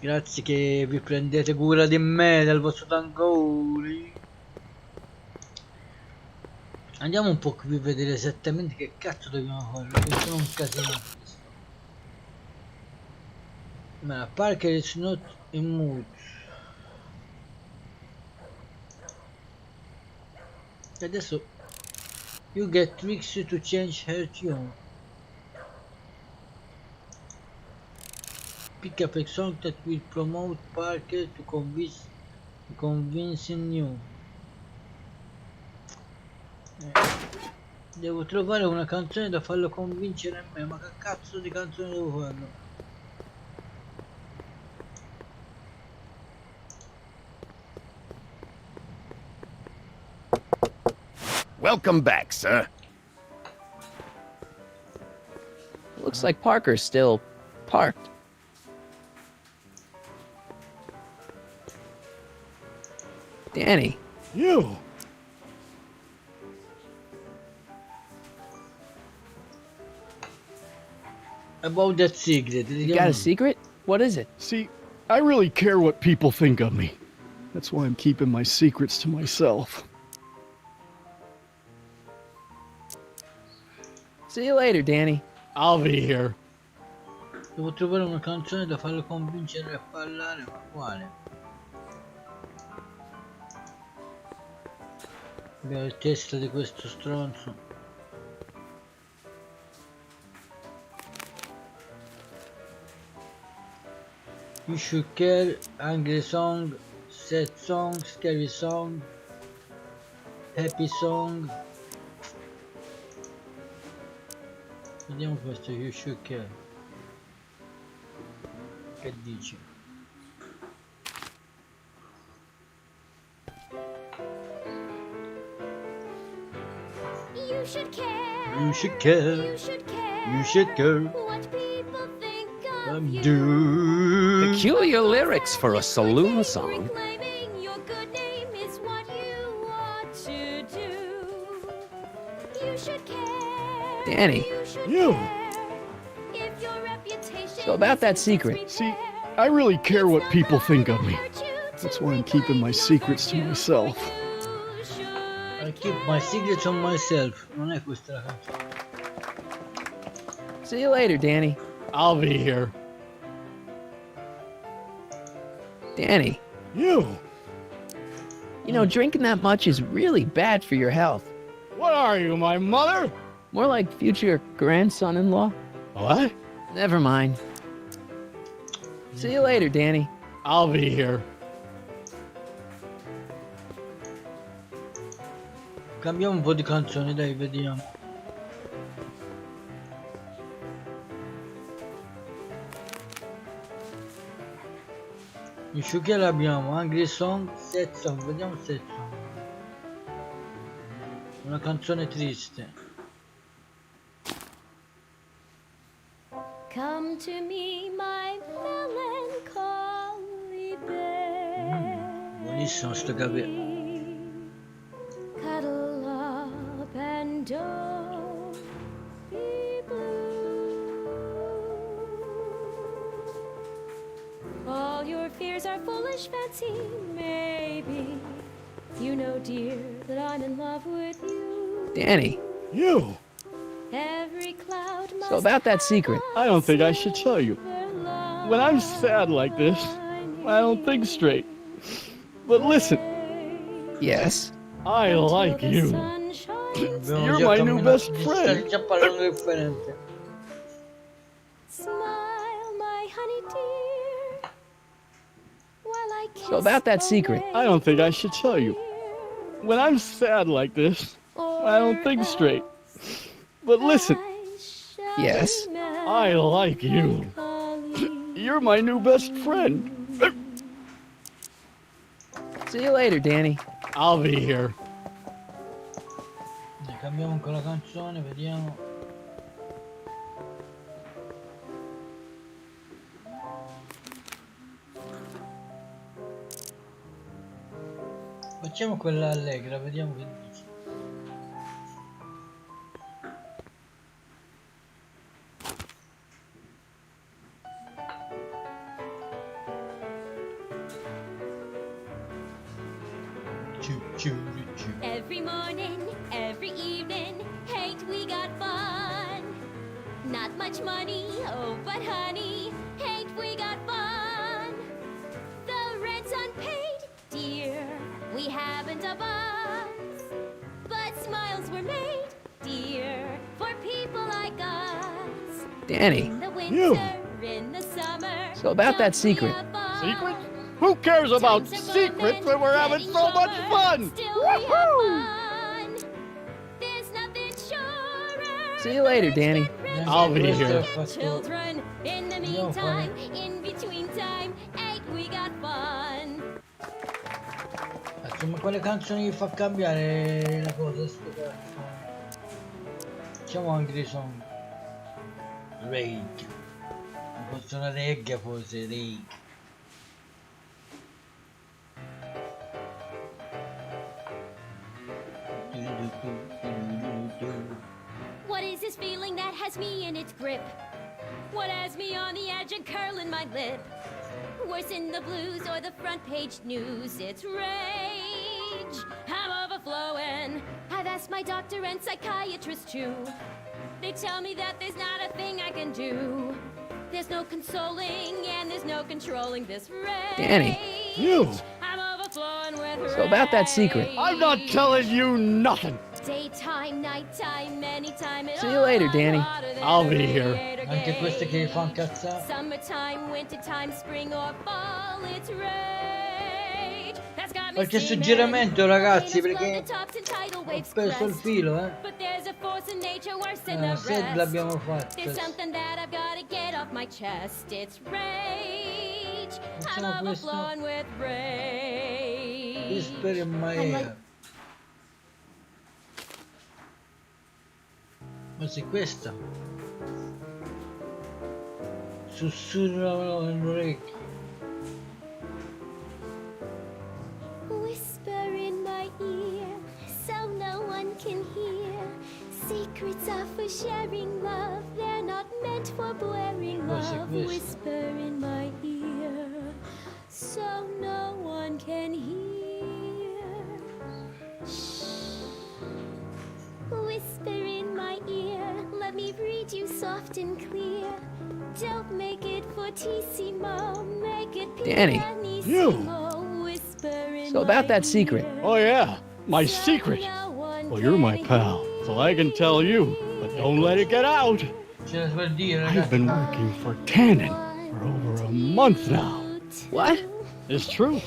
Grazie che vi prendete cura di me, del vostro tancone. Andiamo un po' qui a vedere esattamente che cazzo dobbiamo fare, perché sono un casino. Ma Parker is not in mood. E adesso you get tricks to change her tune. pick up a song that will promote Parker to convincing you. Devo trovare una canzone da farlo convincere a me, ma che cazzo di canzone devo farlo? Welcome back, sir. Looks like Parker's still parked. Danny. You! About that secret. You got a secret? What is it? See, I really care what people think of me. That's why I'm keeping my secrets to myself. See you later, Danny. I'll be here. Devo trovare una canzone da farlo convincere a parlare, ma quale? Abbiamo il testo di questo stronzo. You should care, angry song, sad song, scary song, happy song. Vediamo questo, you should care. Che dici? You should care. You should care. You should care. You should care. What people think of I'm you. due. Peculiar lyrics for a saloon song. Reclaiming your good name is what you ought to do. You should care. Danny. You should You. care. If your reputation So about that is secret. See, I really care what people think of me. That's why I'm keeping my secrets to myself. I keep my secrets on myself. Non è questa la canzone. See you later, Danny. I'll be here. Danny. You! You know, drinking that much is really bad for your health. What are you, my mother? More like future grandson-in-law. What? Never mind. See you later, Danny. I'll be here. Cambiamo un po' di canzoni, dai, vediamo. In Shukia l'abbiamo, Angry Song, Sad Song, vediamo Sad Song. Una canzone triste. Come to me, my melancholy bear. Buonissimo sto capello. Cuddle up and don't be blue. All your fears are foolish fancy, maybe. You know, dear, that I'm in love with you. Danny. You! Every cloud must So about that secret. I don't think I should tell you. When I'm sad like this, I don't think straight. But listen, Yes. I like you. You're my new best friend. Già parlando differente. Smile, my honey dear. While I kiss So about that secret. I don't think I should tell you. When I'm sad like this, I don't think straight. But listen, Yes. I like you. You're my new best friend. See you later, Danny. I'll be here. Cambiamo ancora canzone, vediamo. Facciamo quella allegra, vediamo che dice. Every morning, every evening, hate we got fun. Not much money, oh but honey, hate we got fun. The rent's unpaid, dear, we haven't a bus. But smiles were made, dear, for people like us. Danny. In the winter, in the summer, So about that secret. Secret? Who cares about secrets when we're having so much fun? See you later, Danny. I'll be here. Children, in the meantime, in between time, we got fun. Ma quale canzone gli fa cambiare la cosa? Aspetta. Facciamo anche dei song. Rage. Non possono reggae forse, rage. What is this feeling that has me in its grip? What has me on the edge and curling my lip? Worse in the blues or the front page news, it's rage. I'm overflowing. I've asked my doctor and psychiatrist too. They tell me that there's not a thing I can do. There's no consoling and there's no controlling this rage. Danny. You. I'm overflowing with rage. So about that secret. I'm not telling you nothing. Daytime, nighttime, anytime. See you later, Danny. I'll be here. Anche queste che fa incazzare. Summertime, wintertime, spring or fall, it's rage. That's got me Qualche steaming. suggerimento ragazzi, Haters perché blow the tops and tidal ho waves perso il crest. filo, But there's a force in nature worse than the se rest. l'abbiamo fatta. There's something that I've got to get off my chest. It's rage. Facciamo I'm questo. overflowing with rage. Whisper in my ear. Ma sì, questa. Sussurrano nell'orecchio. Whisper in my ear, so no one can hear. Secrets are for sharing love, they're not meant for blaring love. Whisper in my ear, so no one can hear. Shh. Whisper in my ear, let me read you soft and clear. Don't make it fortissimo, make it Danny. pianissimo. Whisper in So about my that secret. ear. Oh yeah, my secret. Well, you're my pal, so I can tell you, but don't let it get out. Ce la per dire, I've ragazzi. been working for Tannen for over a month now. What? It's true.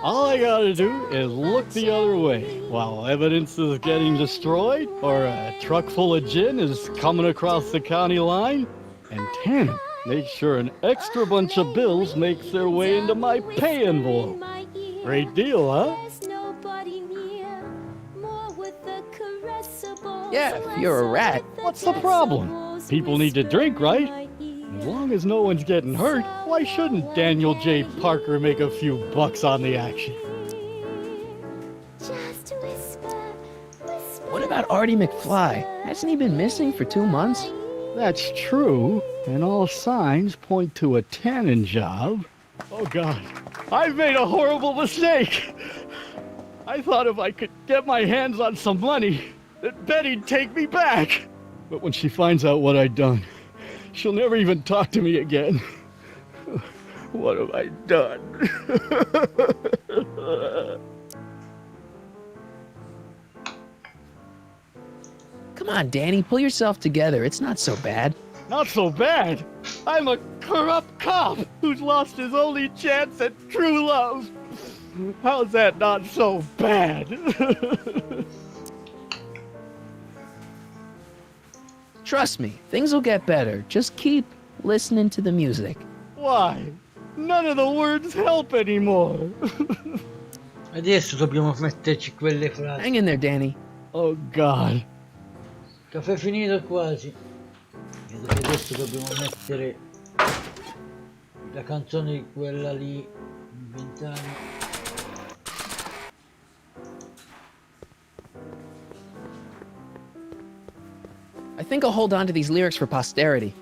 All I gotta do is look the other way while evidence is getting destroyed or a truck full of gin is coming across the county line, and Tannen makes sure an extra bunch of bills makes their way into my pay envelope. Great deal, huh? Yeah, if you're a rat. What's the problem? People need to drink, right? As long as no one's getting hurt, why shouldn't Daniel J. Parker make a few bucks on the action? What about Artie McFly? Hasn't he been missing for 2 months? That's true, and all signs point to a Tannen job. Oh God, I've made a horrible mistake. I thought if I could get my hands on some money, that Betty'd take me back. But when she finds out what I'd done, she'll never even talk to me again. What have I done? Come on, Danny, pull yourself together. It's not so bad. Not so bad. I'm a corrupt cop who's lost his only chance at true love. How's that not so bad? Trust me, things will get better. Just keep listening to the music. Why? None of the words help anymore. Adesso dobbiamo metterci quelle frasi. Hang in there, Danny. Oh God. Caffè finito quasi. Vedo che adesso dobbiamo mettere la canzone di quella lì. Inventare. I think I'll hold on to these lyrics for posterity.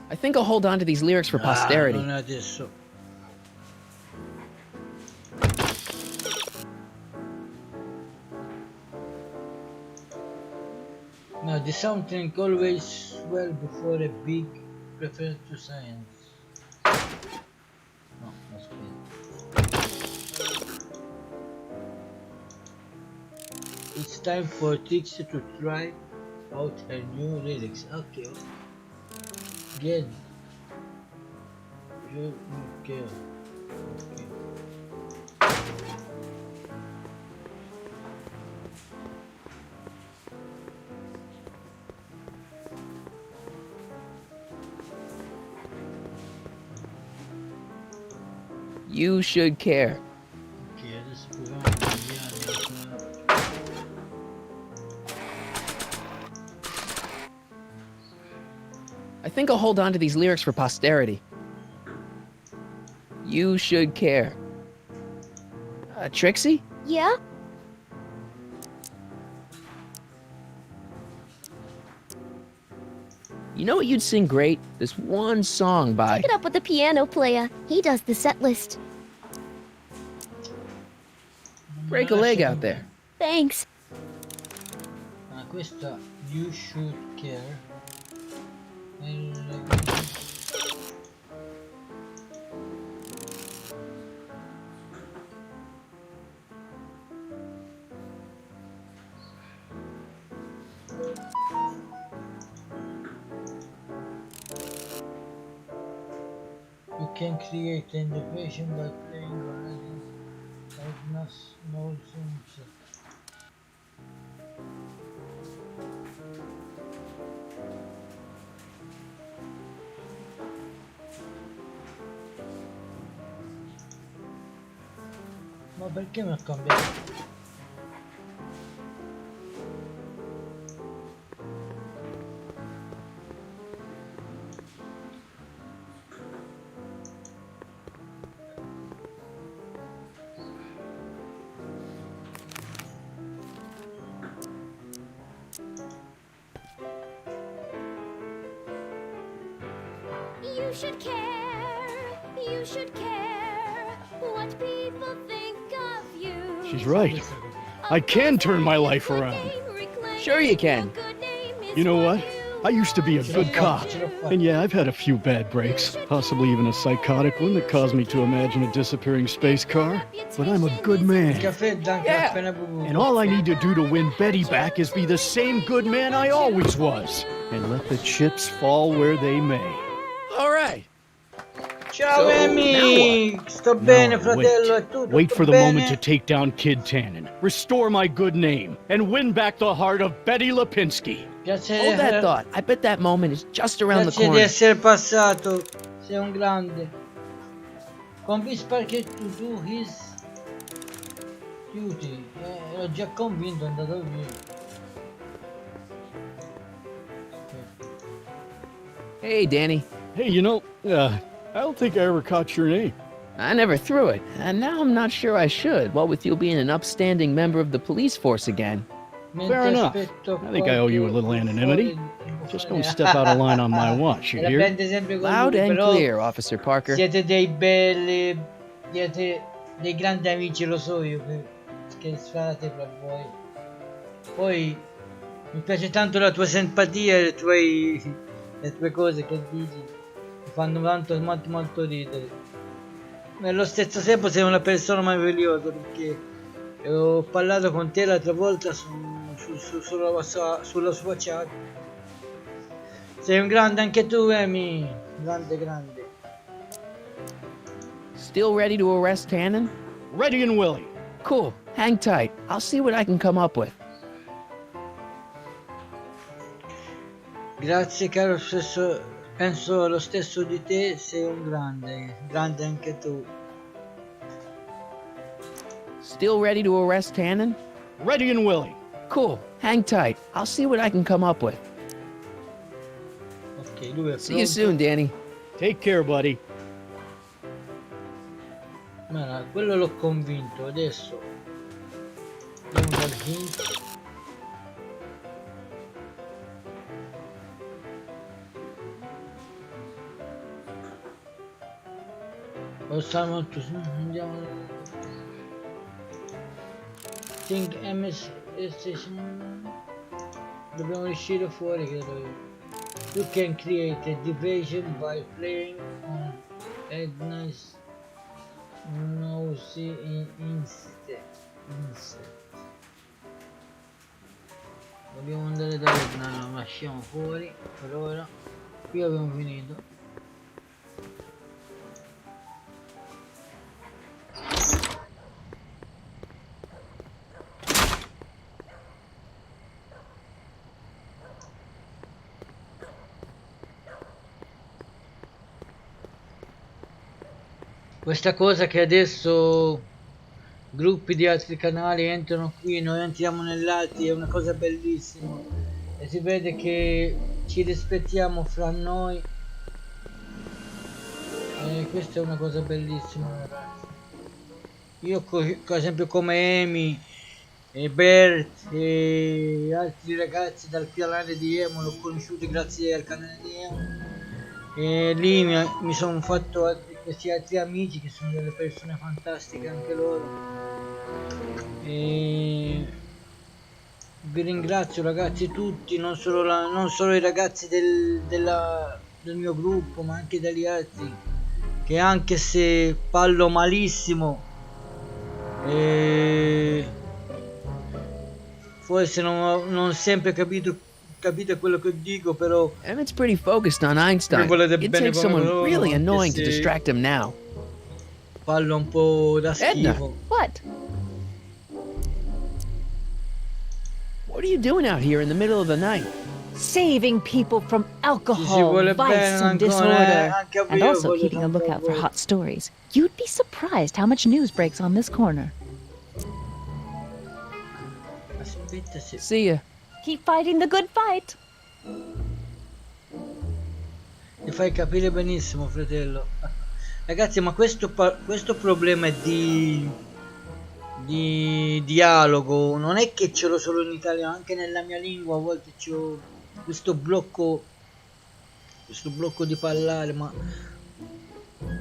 I think I'll hold on to these lyrics for posterity. Non adesso. No, the something always well before a big refer to science. No, aspetta. It's time for Trixie to try out her new lyrics. Okay. Get you care. Okay. You should care. Ok, adesso proviamo a cambiare. I think I'll hold on to these lyrics for posterity. You should care. Trixie? Yeah? You know what you'd sing great? This one song by... Take it up with the piano player. He does the set list. Break a leg out there. Thanks. Ah, questa You Should Care. You can create an innovation by playing already no songs. Ma perché mi ha cambiato? You should care, you should care what people think of you. She's right. I can turn my life around. Sure you can. You know what? I used to be a good cop. And yeah, I've had a few bad breaks. Possibly even a psychotic one that caused me to imagine a disappearing space car. But I'm a good man. Yeah. And all I need to do to win Betty back is be the same good man I always was. And let the chips fall where they may. All right. Ciao So, Amy! now Sto bene, Now, fratello, è tutto Wait for the bene? moment to take down Kid Tannen, restore my good name, and win back the heart of Betty Lipinski. Piacere, Hold that thought. I bet that moment is just around the Grazie di corner. essere passato, sei un grande. Convince Parker to do his duty. L'ho già convinto, è andato via. Hey, Danny. Hey, you know, I don't think I ever caught your name. I never threw it, and now I'm not sure I should, what with you being an upstanding member of the police force again. Fair enough. I think I owe you a little anonymity. Just don't step out of line on my watch, you hear? Loud and clear, Officer Parker. Siete dei belli, siete dei grandi amici, lo so io, che fate per voi. Poi mi piace tanto la tua simpatia e le tue cose che dici, mi fanno molto ridere. Nello stesso tempo sei una persona meravigliosa, perché ho parlato con te l'altra volta sulla sua chat. Sei un grande anche tu, Amy. Grande. Still ready to arrest Tannen? Ready and willing. Cool. Hang tight. I'll see what I can come up with. Grazie caro, penso lo stesso di te, sei un grande anche tu. Still ready to arrest Tannen? Ready and willing. Cool. Hang tight. I'll see what I can come up with. Ok, lui è See you soon, Danny. Take care, buddy. No, quello l'ho convinto, adesso andiamo dal hint. Andiamo. Think MS Station. Dobbiamo uscire fuori, credo io. You can create a division by playing on Edna's nosy insect. Dobbiamo andare da Edna, lo lasciamo fuori per ora. Qui abbiamo finito. Questa cosa che adesso gruppi di altri canali entrano qui, noi entriamo nell'altri, è una cosa bellissima e si vede che ci rispettiamo fra noi e questa è una cosa bellissima, ragazzi. Io ad esempio come Amy e Bert e altri ragazzi dal canale di Emo l'ho conosciuti grazie al canale di Emo e lì mi sono fatto questi altri amici che sono delle persone fantastiche anche loro e vi ringrazio ragazzi tutti, non solo i ragazzi del mio gruppo ma anche degli altri che anche se parlo malissimo forse non sempre capite quello che dico, però Emmett's pretty focused on Einstein. It takes someone really annoying to distract him now. Parlo un po' da Edna. schifo. What? What are you doing out here in the middle of the night? Saving people from Ci si alcohol, vuole vice, bene and ancora, disorder. anche a And voi also voglio keeping a tanto a lookout for voi. hot stories. You'd be surprised how much news breaks on this corner. Aspetta se... See ya. Keep fighting the good fight. Mi fai capire benissimo, fratello. Ragazzi, ma questo problema di dialogo non è che ce l'ho solo in italiano, anche nella mia lingua a volte c'ho questo blocco di parlare, ma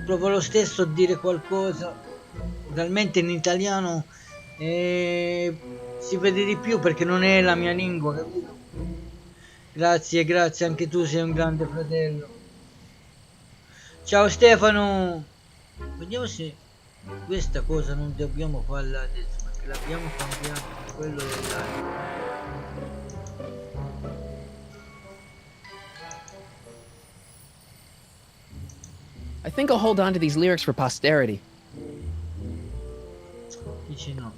provo lo stesso a dire qualcosa, talmente in italiano si vede di più perché non è la mia lingua, capito? Grazie, anche tu sei un grande fratello. Ciao Stefano! Vediamo se questa cosa non dobbiamo farla adesso, perché l'abbiamo cambiato, quello dell'altro. I think I'll hold on to these lyrics for posterity. Dici no.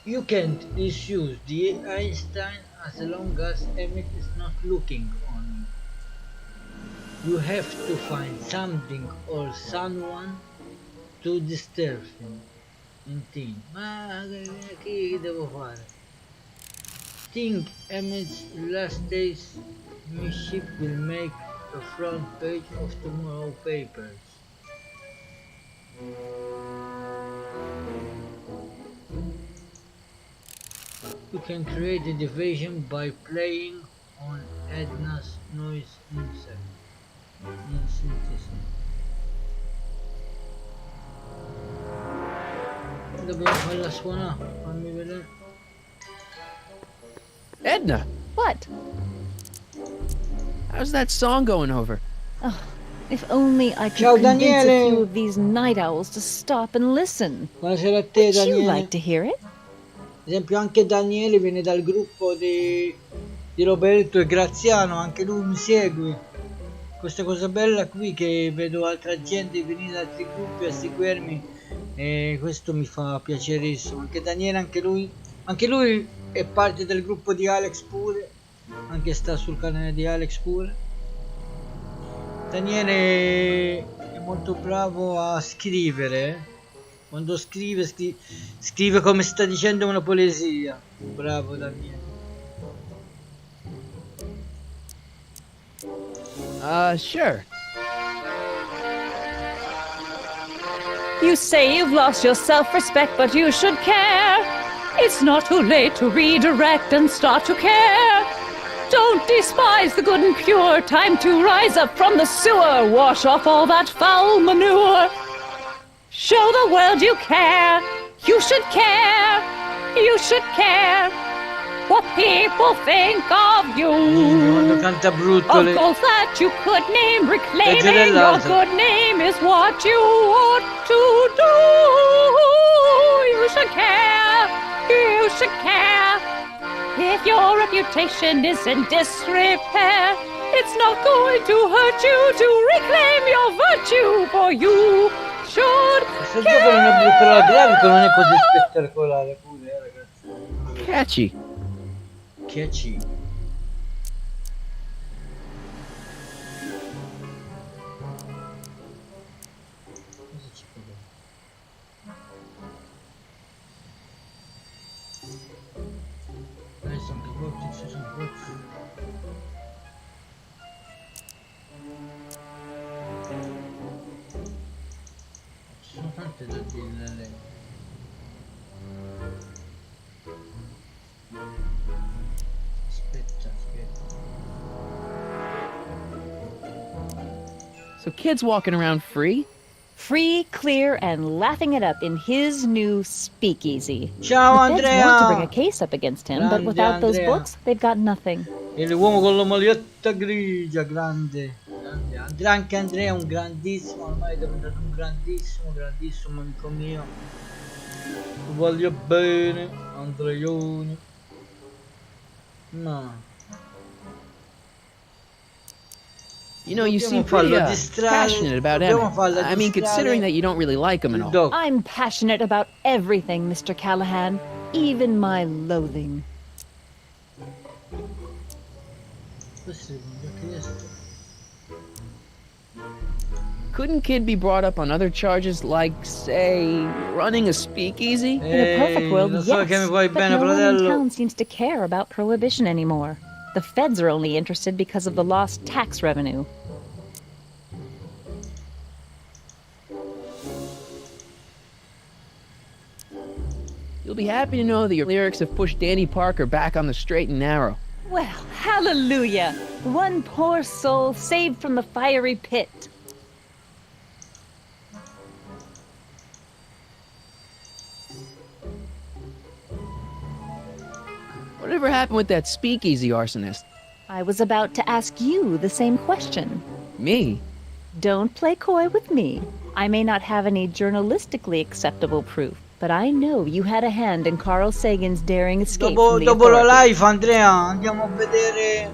You can't misuse the Einstein as long as Emmett is not looking on you. You have to find something or someone to disturb him. Intin. Ma che devo fare? Think Emmett's last day's mischief will make the front page of tomorrow papers. You can create a division by playing on Edna's noise synthesis. Dobbiamo farla suonare, fammi vedere. Edna, What? how's that song going over? Oh, if only I could Ciao, convince a Daniele. few of these night owls to stop and listen. Buonasera a te, Would you Daniele. like to hear it? Ad esempio anche Daniele viene dal gruppo di Roberto e Graziano, anche lui mi segue. Questa cosa bella qui che vedo altra gente venire da altri gruppi a seguirmi e questo mi fa piacerissimo. Anche Daniele, anche lui è parte del gruppo di Alex pure, anche sta sul canale di Alex pure. Daniele è molto bravo a scrivere. Quando scrive come sta dicendo una poesia. Bravo Daniele. Sure. You say you've lost your self-respect, but you should care. It's not too late to redirect and start to care. Don't despise the good and pure. Time to rise up from the sewer. Wash off all that foul manure. Show the world you care. You should care. You should care. what people think of you. Quando canta brutto Of goals that you could name, reclaiming your dell'altro. good name is what you ought to do. You should care, you should care. If your reputation is in disrepair, it's not going to hurt you to reclaim your virtue, for you should Questo gioco non è brutto, la grafica non è così spettacolare pure, ragazzi. Catchy. Catchy. Cosa ci può dare? Adesso anche qua ci sono qua. Ci sono tante da dire. Aspetta. So kids walking around free? free, clear, and laughing it up in his new speakeasy. Ciao The feds want to bring a Andrea! case up against him, but Grande without those Andrea. books, they've got nothing. L'uomo con la maglietta grigia, grande. Andrea, anche Andrea è un grandissimo, ormai è diventato un grandissimo amico mio. Lo voglio bene, Andreione. No. You know, you seem Dobbiamo pretty farlo distrarre, passionate about dobbiamo Emmett. farlo I mean, considering that you don't really like him and all. Doc. I'm passionate about everything, Mr. Callahan, even my loathing. Couldn't Kid be brought up on other charges like, say, running a speakeasy? In a perfect world, lo so yes, che mi vuoi but bene, no one in fratello. town seems to care about prohibition anymore. The feds are only interested because of the lost tax revenue. You'll be happy to know that your lyrics have pushed Danny Parker back on the straight and narrow. Well, hallelujah! One poor soul saved from the fiery pit. Whatever happened with that speakeasy arsonist? I was about to ask you the same question. Me? Don't play coy with me. I may not have any journalistically acceptable proof, but I know you had a hand in Carl Sagan's daring escape from the Dopo la authorities. live, Andrea, andiamo a vedere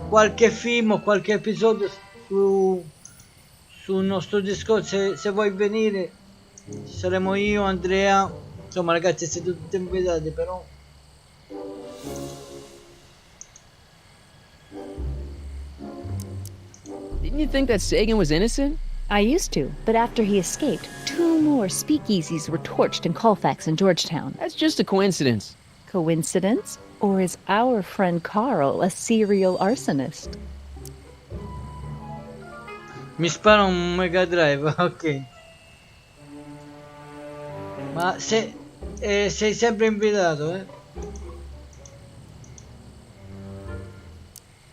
qualche film o qualche episodio sul nostro Discord. Se vuoi venire, ci saremo io, Andrea. Insomma, ragazzi, siete tutti invitati, però. Didn't you think that Sagan was innocent? I used to, but after he escaped, 2 more speakeasies were torched in Colfax and Georgetown. That's just a coincidence. Coincidence? Or is our friend Carl a serial arsonist? Mi spara un Mega Drive, ok. Ma sei sempre invitato, eh?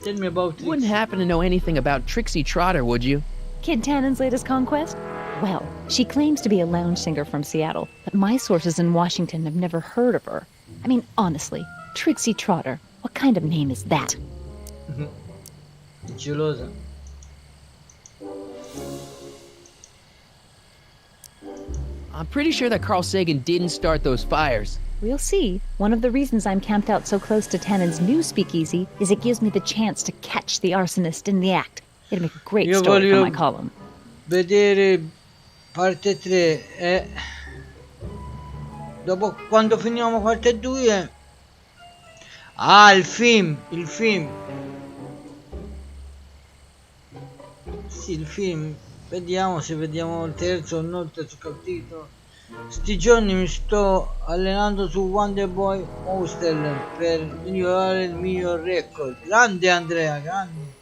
Tell me about You wouldn't happen to know anything about Trixie Trotter, would you? Kid Tannen's latest conquest? Well, she claims to be a lounge singer from Seattle, but my sources in Washington have never heard of her. I mean, honestly, Trixie Trotter, what kind of name is that? Gelosa. I'm pretty sure that Carl Sagan didn't start those fires. We'll see. One of the reasons I'm camped out so close to Tannen's new speakeasy is it gives me the chance to catch the arsonist in the act. It'll make a great Io story for voglio my column. vedere parte 3 dopo quando finiamo parte 2. Ah, il film sì, il film, vediamo se vediamo il terzo o no, il terzo capitolo. Sti giorni mi sto allenando su Wonder Boy Hostel per migliorare il mio record. Grande Andrea, grande.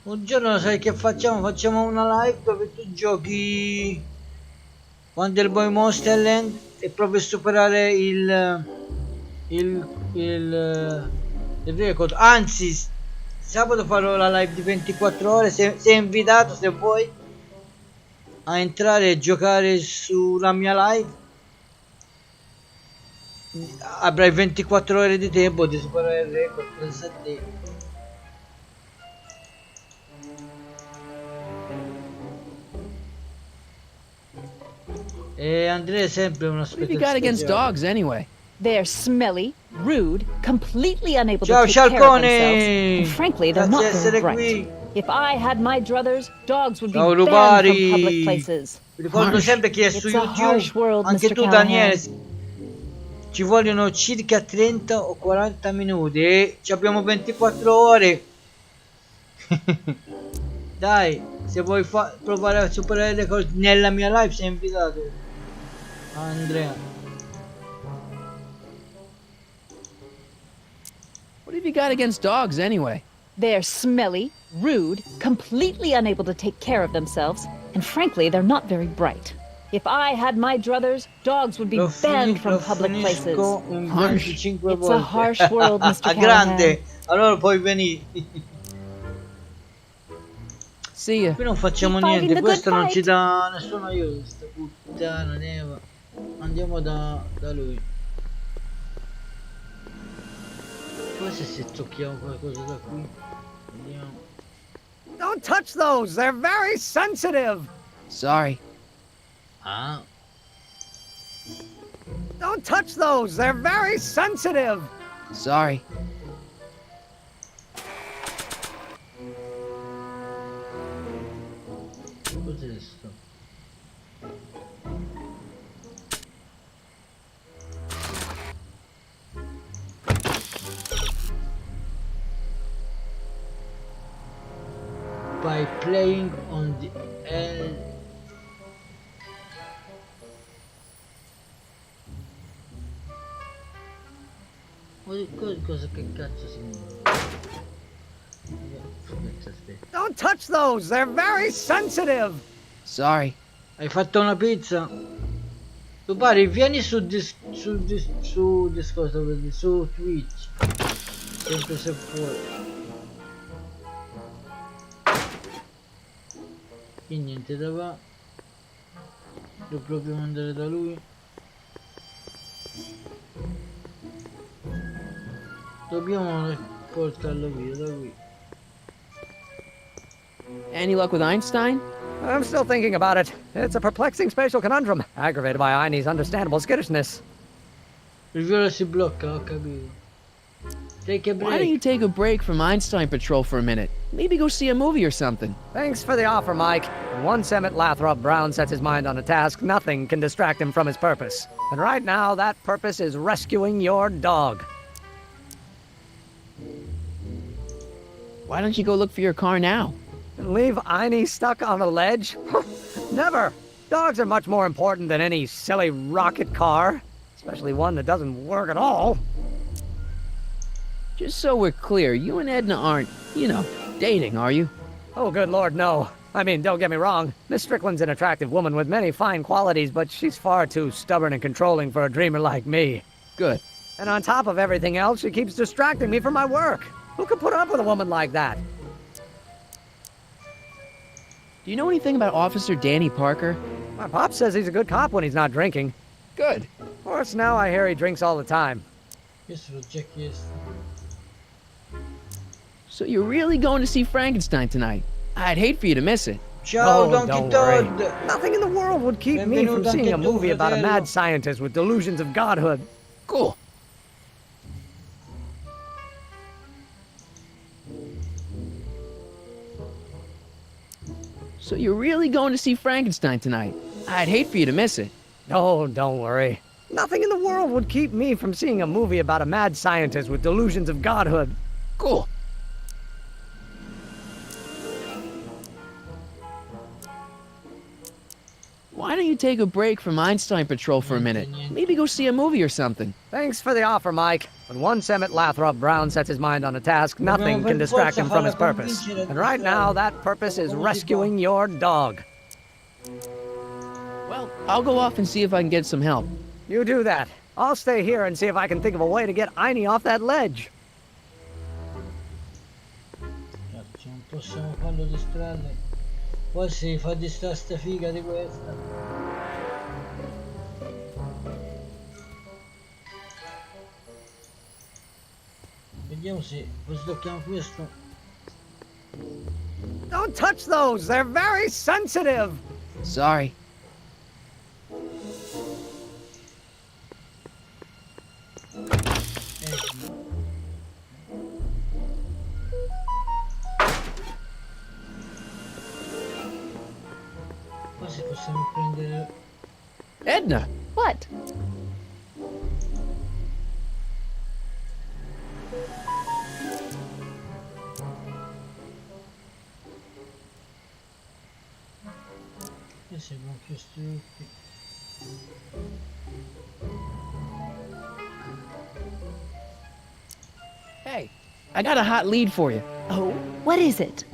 Un giorno sai che facciamo? Facciamo una live dove tu giochi Wonder Boy Monster Land e provi a superare il record. Anzi, sabato farò la live di 24 ore. Sei invitato, se vuoi, a entrare e giocare sulla mia live. avrai 24 ore di tempo di superare il record. Pensa a te. E Andrea è sempre una What have you got against dogs anyway? They're smelly, rude, completely unable Ciao to take care of themselves, Scialcone! and frankly, they're Grazie not di very essere bright. qui. If I had my druthers, dogs would be Ciao banned from Lupari! public places. Vi ricordo sempre che è su It's a harsh YouTube. world, Anche Mr. tu Callahan. Daniele. Ci vogliono circa 30 o 40 minuti e ci abbiamo 24 ore. Dai, se vuoi provare a superare le cose nella mia live sei invitato. Andrea. What have you got against dogs anyway? They're smelly, rude, completely unable to take care of themselves, and frankly, they're not very bright. If I had my druthers, dogs would be banned from public places. It's a harsh world, Mr. A Callahan. grande, allora puoi venire. See ya. Qui non facciamo Keep fighting niente, the questo good non ci fight. dà nessun aiuto, sta puttana neva. Andiamo da lui. Forse se tocchiamo qualcosa da qui. Vediamo. Don't touch those. They're very sensitive. Sorry. Ah, Don't touch those. They're very sensitive. Sorry. cos'è sto? By playing on the L. Cosa che cazzo significa? Aspetta. Don't touch those. They're very sensitive. Sorry. Hai fatto una pizza? Tu pari, vieni su Discord, su Twitch. Sempre se fuori. Qui niente da va. Devo proprio andare da lui. Dobbiamo portarlo via da qui. Any luck with Einstein? I'm still thinking about it. It's a perplexing spatial conundrum, aggravated by Einie's understandable skittishness. Il viola si blocca, ho capito. Take a break. Why don't you take a break from Einstein Patrol for a minute? Maybe go see a movie or something. Thanks for the offer, Mike. Once Emmett Lathrop Brown sets his mind on a task, nothing can distract him from his purpose. And right now, that purpose is rescuing your dog. Why don't you go look for your car now? And leave Einie stuck on a ledge? Never! Dogs are much more important than any silly rocket car. Especially one that doesn't work at all. Just so we're clear, you and Edna aren't, dating, are you? Oh, good Lord, no. I mean, don't get me wrong. Miss Strickland's an attractive woman with many fine qualities, but she's far too stubborn and controlling for a dreamer like me. Good. And on top of everything else, she keeps distracting me from my work. Who could put up with a woman like that? Do you know anything about Officer Danny Parker? My pop says he's a good cop when he's not drinking. Good. Of course, now I hear he drinks all the time. Questo l'ho già chiesto. So you're really going to see Frankenstein tonight? I'd hate for you to miss it. Ciao, Oh, Donkey don't worry. Todd! Nothing in the world would keep me from Benvenuto seeing anche a tu, movie about a fratello. mad scientist with delusions of godhood. Cool. So you're really going to see Frankenstein tonight? I'd hate for you to miss it. Oh, don't worry. Nothing in the world would keep me from seeing a movie about a mad scientist with delusions of godhood. Cool. Why don't you take a break from Einstein Patrol for a minute? Maybe go see a movie or something. Thanks for the offer, Mike. But once Emmett Lathrop Brown sets his mind on a task, nothing can distract him from his purpose. And right now, that purpose is rescuing your dog. Well, I'll go off and see if I can get some help. You do that. I'll stay here and see if I can think of a way to get Einie off that ledge. Cazzo, non possiamo farlo distrarre. Poi si fa distrarre sta figa di questa. Vediamo se sblocchiamo questo. Don't touch those. They're very sensitive. Sorry. Ma se possiamo prendere... Edna! What? Io seguo questi tutti. Hey, I got a hot lead for you. Oh, what is it?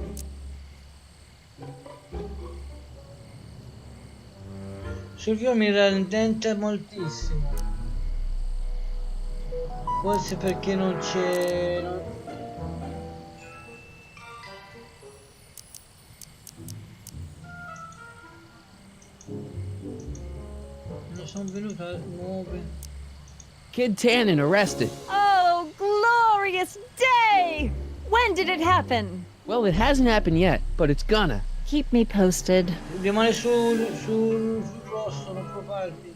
Sul video mi rallenta moltissimo. Forse perché non c'è... Non sono venuto a 9. Kid Tannen arrested. Oh, glorious day! When did it happen? Well, it hasn't happened yet, but it's gonna. Keep me posted. Rimane sul rosso, non può farti.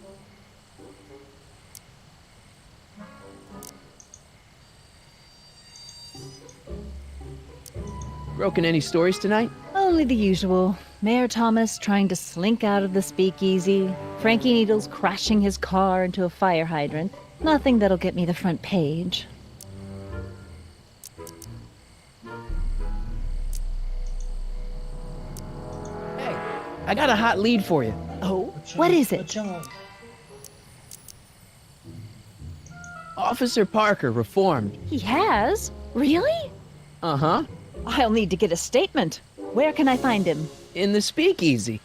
Broken any stories tonight? Only the usual. Mayor Thomas trying to slink out of the speakeasy. Frankie Needles crashing his car into a fire hydrant. Nothing that'll get me the front page. Hey, I got a hot lead for you. Oh, what is it? Officer Parker reformed. He has? Really? Uh-huh. I'll need to get a statement. Where can I find him? In the speakeasy.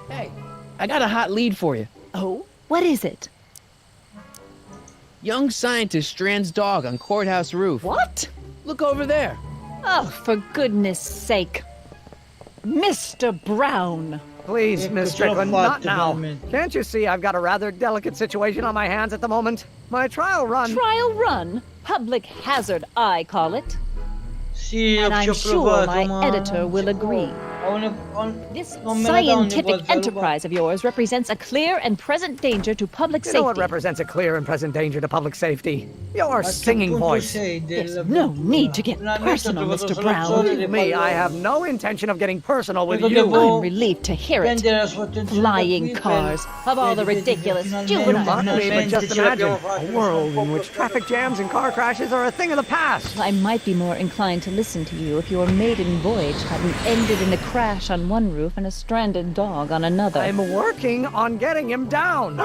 Hey, I got a hot lead for you. Oh, what is it? Young scientist strands dog on courthouse roof. What? Look over there. Oh, for goodness sake. Mr. Brown. Please, Ecco, Miss ce l'ho Strickland, not fatta, now. finalmente. Can't you see I've got a rather delicate situation on my hands at the moment? My trial run... Trial run? Public hazard, I call it. Sì, And ci I'm ho sure provato, my ma editor non will si può. agree. This Non me la dà ogni scientific volta, enterprise of yours represents a clear and present danger to public You know what safety. represents a clear and present danger to public safety? Your A che singing punto voice. sei There's del- no need to get Finalmente ho personal, trovato Mr. solo Brown. zone Believe dei me, I palloni. have no intention of getting personal with Perché you. devo- I'm relieved to hear it. Prendere la sua attenzione da Flying qui per- cars of all the vedi, ridiculous finalmente, juvenile Mock me, but finalmente just ce l'abbiamo imagine fatta. a world in which traffic jams and car crashes are a thing of the past. I might be more inclined to listen to you if your maiden voyage hadn't ended in a crash on one roof and a stranded dog on another. I'm working on getting him down.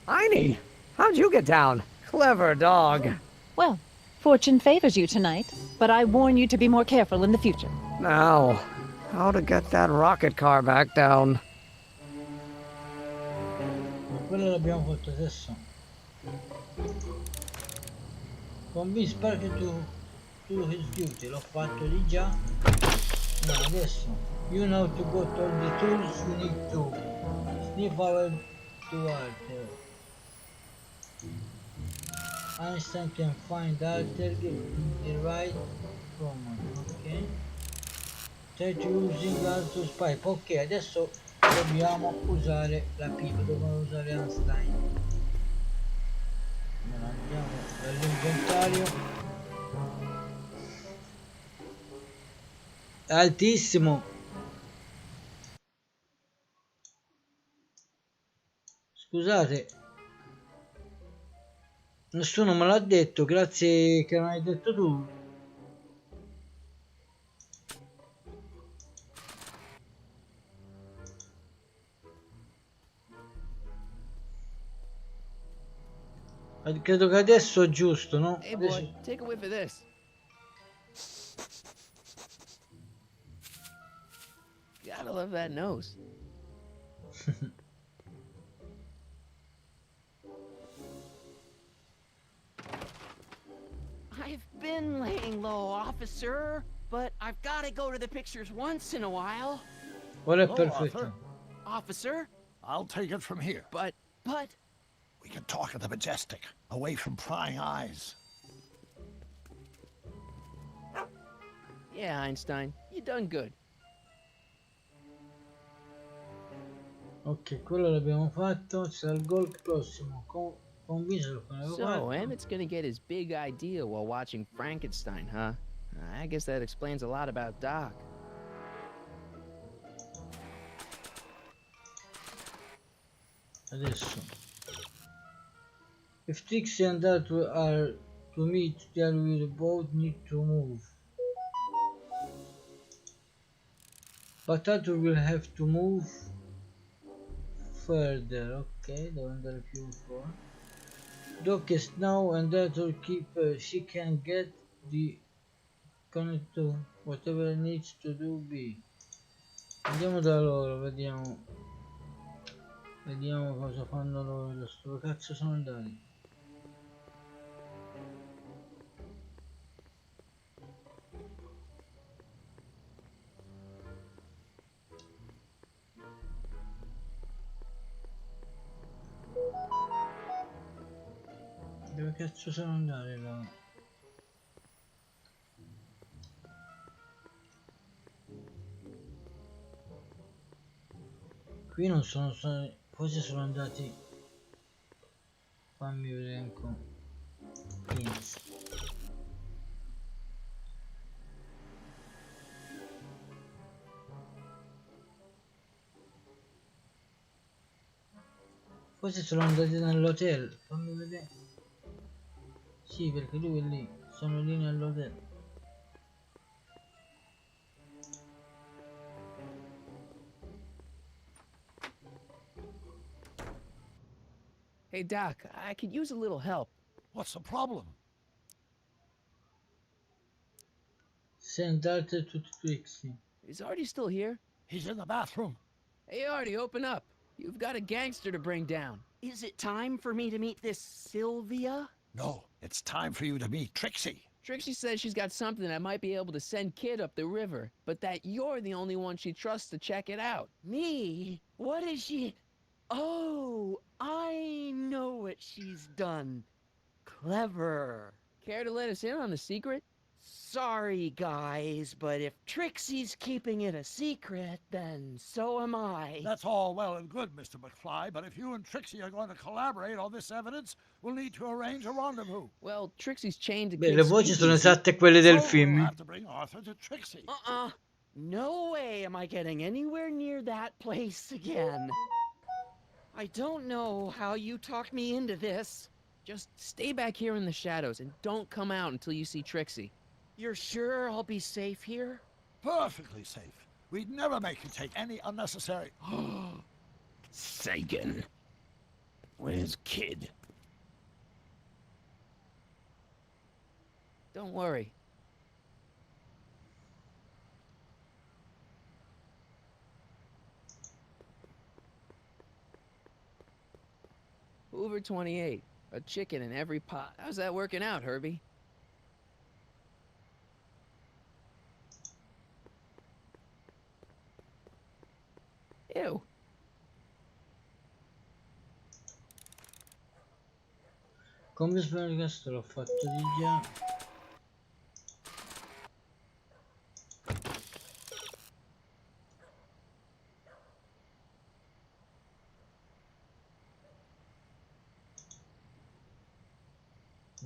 Heine, how'd you get down? Clever dog. Well, fortune favors you tonight, but I warn you to be more careful in the future. Now, how to get that rocket car back down? Quello l'abbiamo fatto adesso. Convince spero che tu rifiuti, l'ho fatto di già. No, adesso. You know to go to all the tools you need to. Sniff our to alter. Einstein can find alter in the right command, ok? Try to using to spy. Ok, adesso dobbiamo usare la pipa, dobbiamo usare Einstein. Allora andiamo dall'inventario. È altissimo. Scusate, nessuno me l'ha detto, grazie che non hai detto tu. Credo che adesso è giusto, no? Hey, Adesso... boy, take a whiff of this. Gotta love that nose. I've been laying low, officer, but I've got to go to the pictures once in a while. Ora è Hello, perfetto. Arthur. Officer? I'll take it from here. But... We can talk at the Majestic, away from prying eyes. Yeah, Einstein, you done good. Ok, quello l'abbiamo fatto, c'è il gol prossimo. Convincelo con l'avevo So, fatto. Emmett's gonna get his big idea while watching Frankenstein, huh? I guess that explains a lot about Doc. Adesso. If Trixie and Arthur are to meet, they will both need to move. But Arthur will have to move further. Ok, devo andare più fuori. Doc is now and Arthur keep she can get the connect to whatever needs to do be. Andiamo da loro, vediamo cosa fanno loro. Dove cazzo sono andati? Dove cazzo sono andati là? Qui non sono stati, forse sono andati, fammi vedere ancora. Pins. Forse sono andati nell'hotel, fammi vedere. Sì, perché lui è lì, sono lì nell'hotel. Hey, Doc, I could use a little help. What's the problem? Send Arthur to Trixie. Is Artie still here? He's in the bathroom. Hey, Artie, open up. You've got a gangster to bring down. Is it time for me to meet this Sylvia? No, it's time for you to meet Trixie. Trixie says she's got something that might be able to send Kid up the river, but that you're the only one she trusts to check it out. Me? What is she? Oh, I know what she's done. Clever. Care to let us in on the secret? Sorry, guys, but if Trixie's keeping it a secret, then so am I. That's all well and good, Mr. McFly, but if you and Trixie are going to collaborate on this evidence, we'll need to arrange a rendezvous. Well, Trixie's chained to Beh, Kid's le voci sono speakeasy. esatte quelle del So film. we'll have to bring Arthur to Trixie. No way am I getting anywhere near that place again. I don't know how you talked me into this. Just stay back here in the shadows and don't come out until you see Trixie. You're sure I'll be safe here? Perfectly safe. We'd never make you take any unnecessary... Sagan. Where's Kid? Don't worry. Hoover 28. A chicken in every pot. How's that working out, Herbie? Ew. Come spero che questo l'ho fatto di già.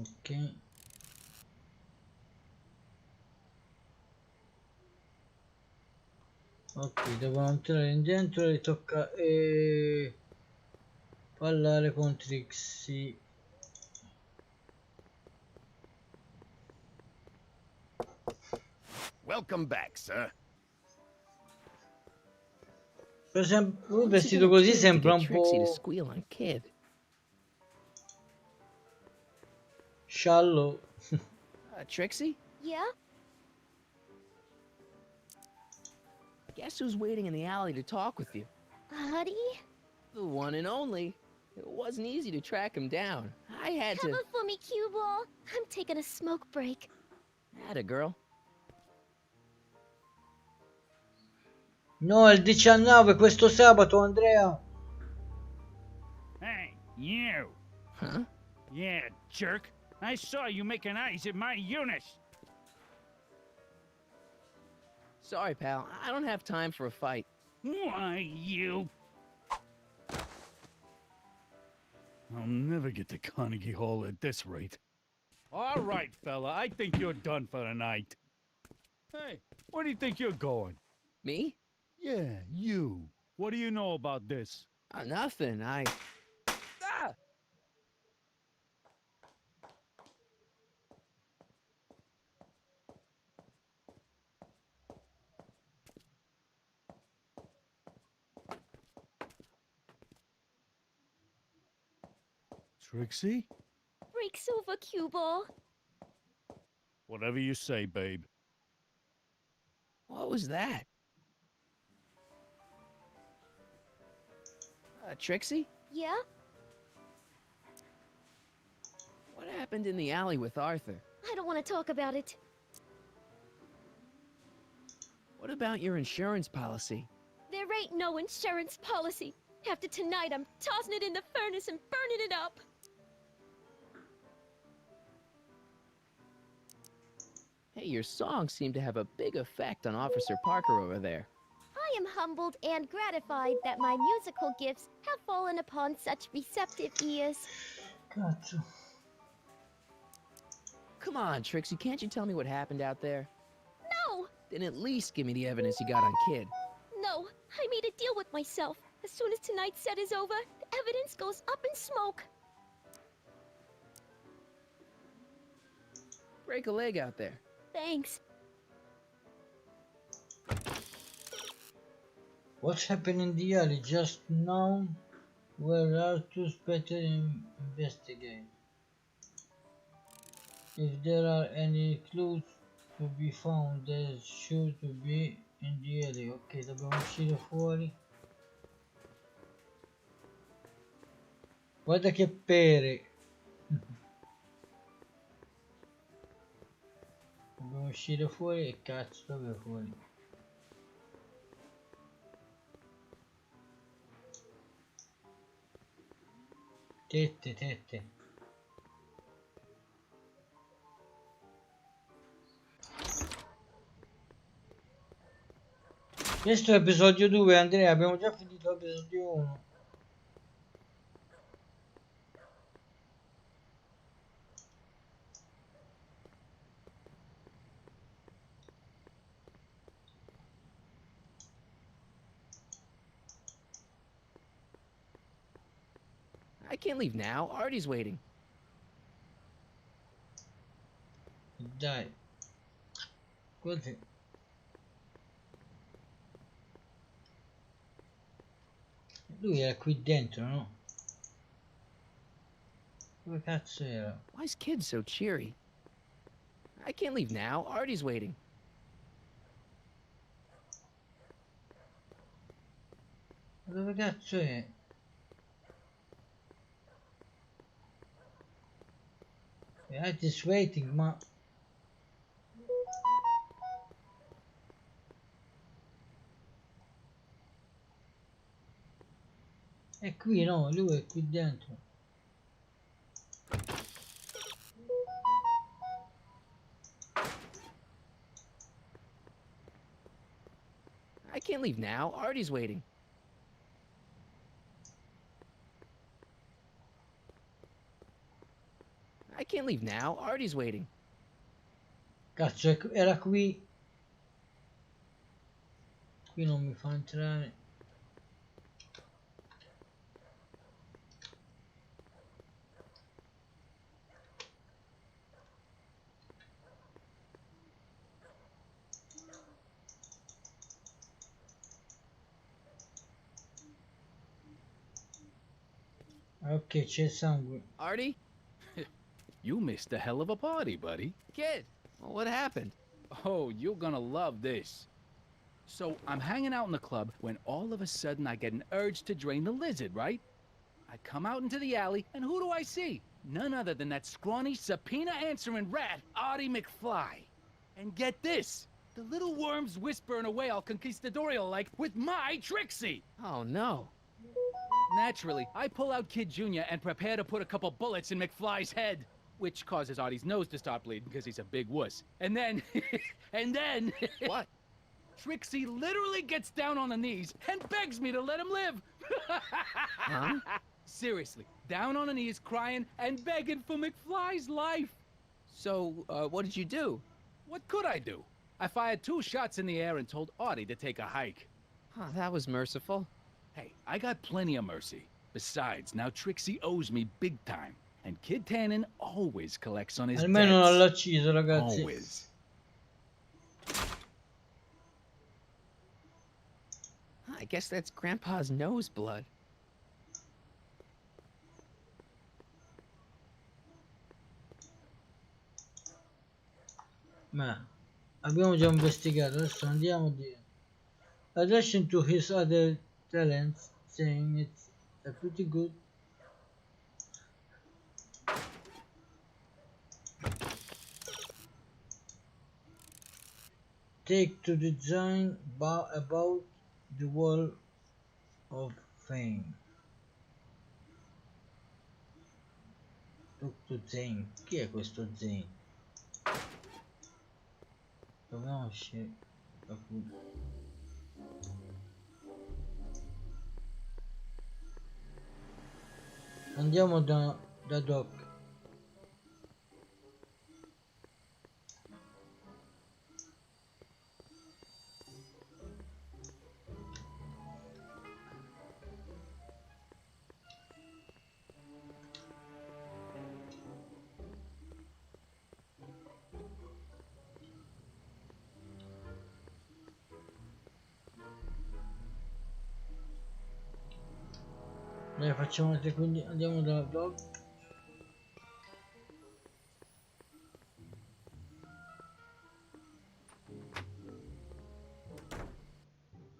Ok. Ok, devono entrare in dentro e tocca parlare con Trixie. Welcome back, sir. Per esempio, lui vestito così sembra un Trixie to po' squeal on Kid. sciallo. Trixie? Yeah? Guess who's waiting in the alley to talk with you? Buddy? The one and only. It wasn't easy to track him down. I had Come to... up for me, cue ball. I'm taking a smoke break. Atta girl. No, è il 19, questo sabato, Andrea. Hey, you. Huh? Yeah, jerk. I saw you making eyes at my Eunice. Sorry, pal. I don't have time for a fight. Why, you... I'll never get to Carnegie Hall at this rate. All right, fella, I think you're done for the night. Hey, where do you think you're going? Me? Yeah, you. What do you know about this? Nothing. Ah! Trixie? Breaks over, cue ball. Whatever you say, babe. What was that? Trixie? Yeah? What happened in the alley with Arthur? I don't want to talk about it. What about your insurance policy? There ain't no insurance policy. After tonight, I'm tossing it in the furnace and burning it up. Hey, your songs seem to have a big effect on Officer Parker over there. I am humbled and gratified that my musical gifts have fallen upon such receptive ears. Cazzo. Come on, Trixie, can't you tell me what happened out there? No! Then at least give me the evidence you got on Kid. No, I made a deal with myself. As soon as tonight's set is over, the evidence goes up in smoke. Break a leg out there. Thanks. What's happened in the alley just now? Where Arthur's better investigate. If there are any clues to be found, there's sure to be in the alley. Ok, dobbiamo uscire fuori. Guarda che pere. Dobbiamo uscire fuori e cazzo, dove è fuori? Tette. Questo è episodio 2, Andrea, abbiamo già finito l'episodio 1. I can't leave now. Artie's waiting. Dai. Così. Lui era qui dentro, no? Dove cazzo era? Why is Kid so cheery? I can't leave now. Artie's waiting. Dove cazzo è? Artie's waiting, ma... È qui, no? Lui è qui dentro. I can't leave now. Artie's waiting. I can't leave now. Artie's waiting. Cazzo, era qui. Qui non mi fa entrare. Ok, c'è sangue. Artie? You missed a hell of a party, buddy. Kid, well, what happened? Oh, you're gonna love this. So, I'm hanging out in the club when all of a sudden I get an urge to drain the lizard, right? I come out into the alley, and who do I see? None other than that scrawny, subpoena-answering rat, Artie McFly. And get this, The little worms whispering away all conquistadorial-like with my Trixie! Oh no. Naturally, I pull out Kid Jr. and prepare to put a couple bullets in McFly's head, which causes Artie's nose to start bleeding because he's a big wuss. And then, What? Trixie literally gets down on her knees and begs me to let him live. Huh? Seriously, down on her knees crying and begging for McFly's life. So, what did you do? What could I do? I fired 2 shots in the air and told Artie to take a hike. Huh, that was merciful. Hey, I got plenty of mercy. Besides, now Trixie owes me big time. And Kid Tannen always collects on his Almeno non debts. l'ha ucciso, ragazzi. Always. I guess that's Grandpa's nose blood. Ma abbiamo già investigato, adesso andiamo di addition to his other talents, saying it's pretty good. Take to design about the wall of fame. Talk to Zane. Chi è questo Zane? Conosce qualcuno? Andiamo da Doc. Dai, facciamo le quindi andiamo da Doc.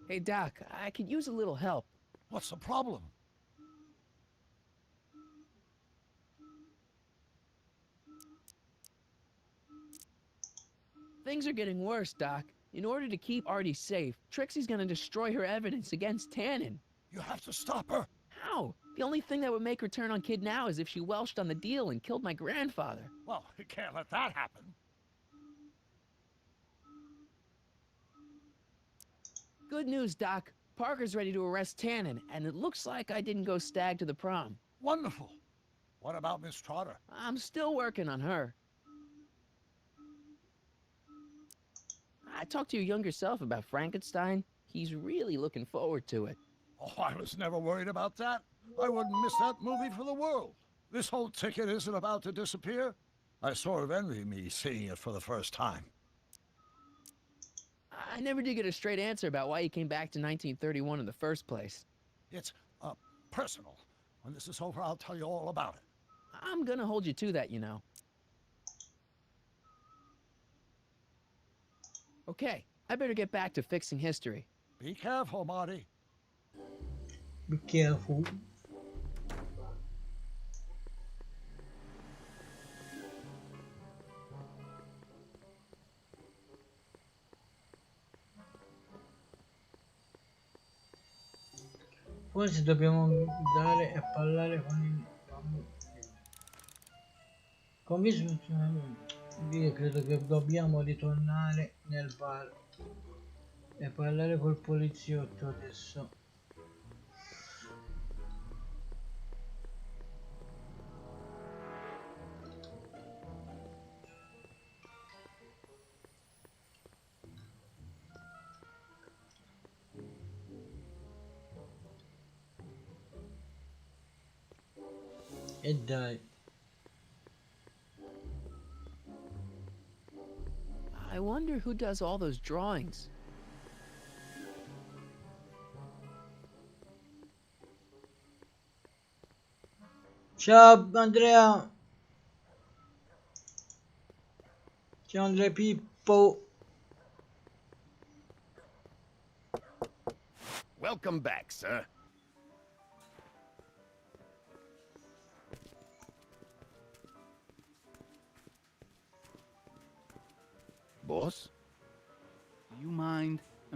Hey, Doc, I could use a little help. What's the problem? Things are getting worse, Doc. In order to keep Artie safe, Trixie's gonna destroy her evidence against Tannen. You have to stop her. How? The only thing that would make her turn on Kid now is if she welched on the deal and killed my grandfather. Well, you can't let that happen. Good news, Doc. Parker's ready to arrest Tannen, and it looks like I didn't go stag to the prom. Wonderful. What about Miss Trotter? I'm still working on her. I talked to your younger self about Frankenstein. He's really looking forward to it. Oh, I was never worried about that. I wouldn't miss that movie for the world. This whole ticket isn't about to disappear. I sort of envy me seeing it for the first time. I never did get a straight answer about why you came back to 1931 in the first place. It's, personal. When this is over, I'll tell you all about it. I'm gonna hold you to that, you know. Okay, I better get back to fixing history. Be careful, Marty. Be careful. Forse dobbiamo andare a parlare con il io credo che dobbiamo ritornare nel bar e parlare col poliziotto adesso. E dai. I wonder who does all those drawings. Ciao Andrea. Ciao Andrea Pippo. Welcome back, sir. Boss?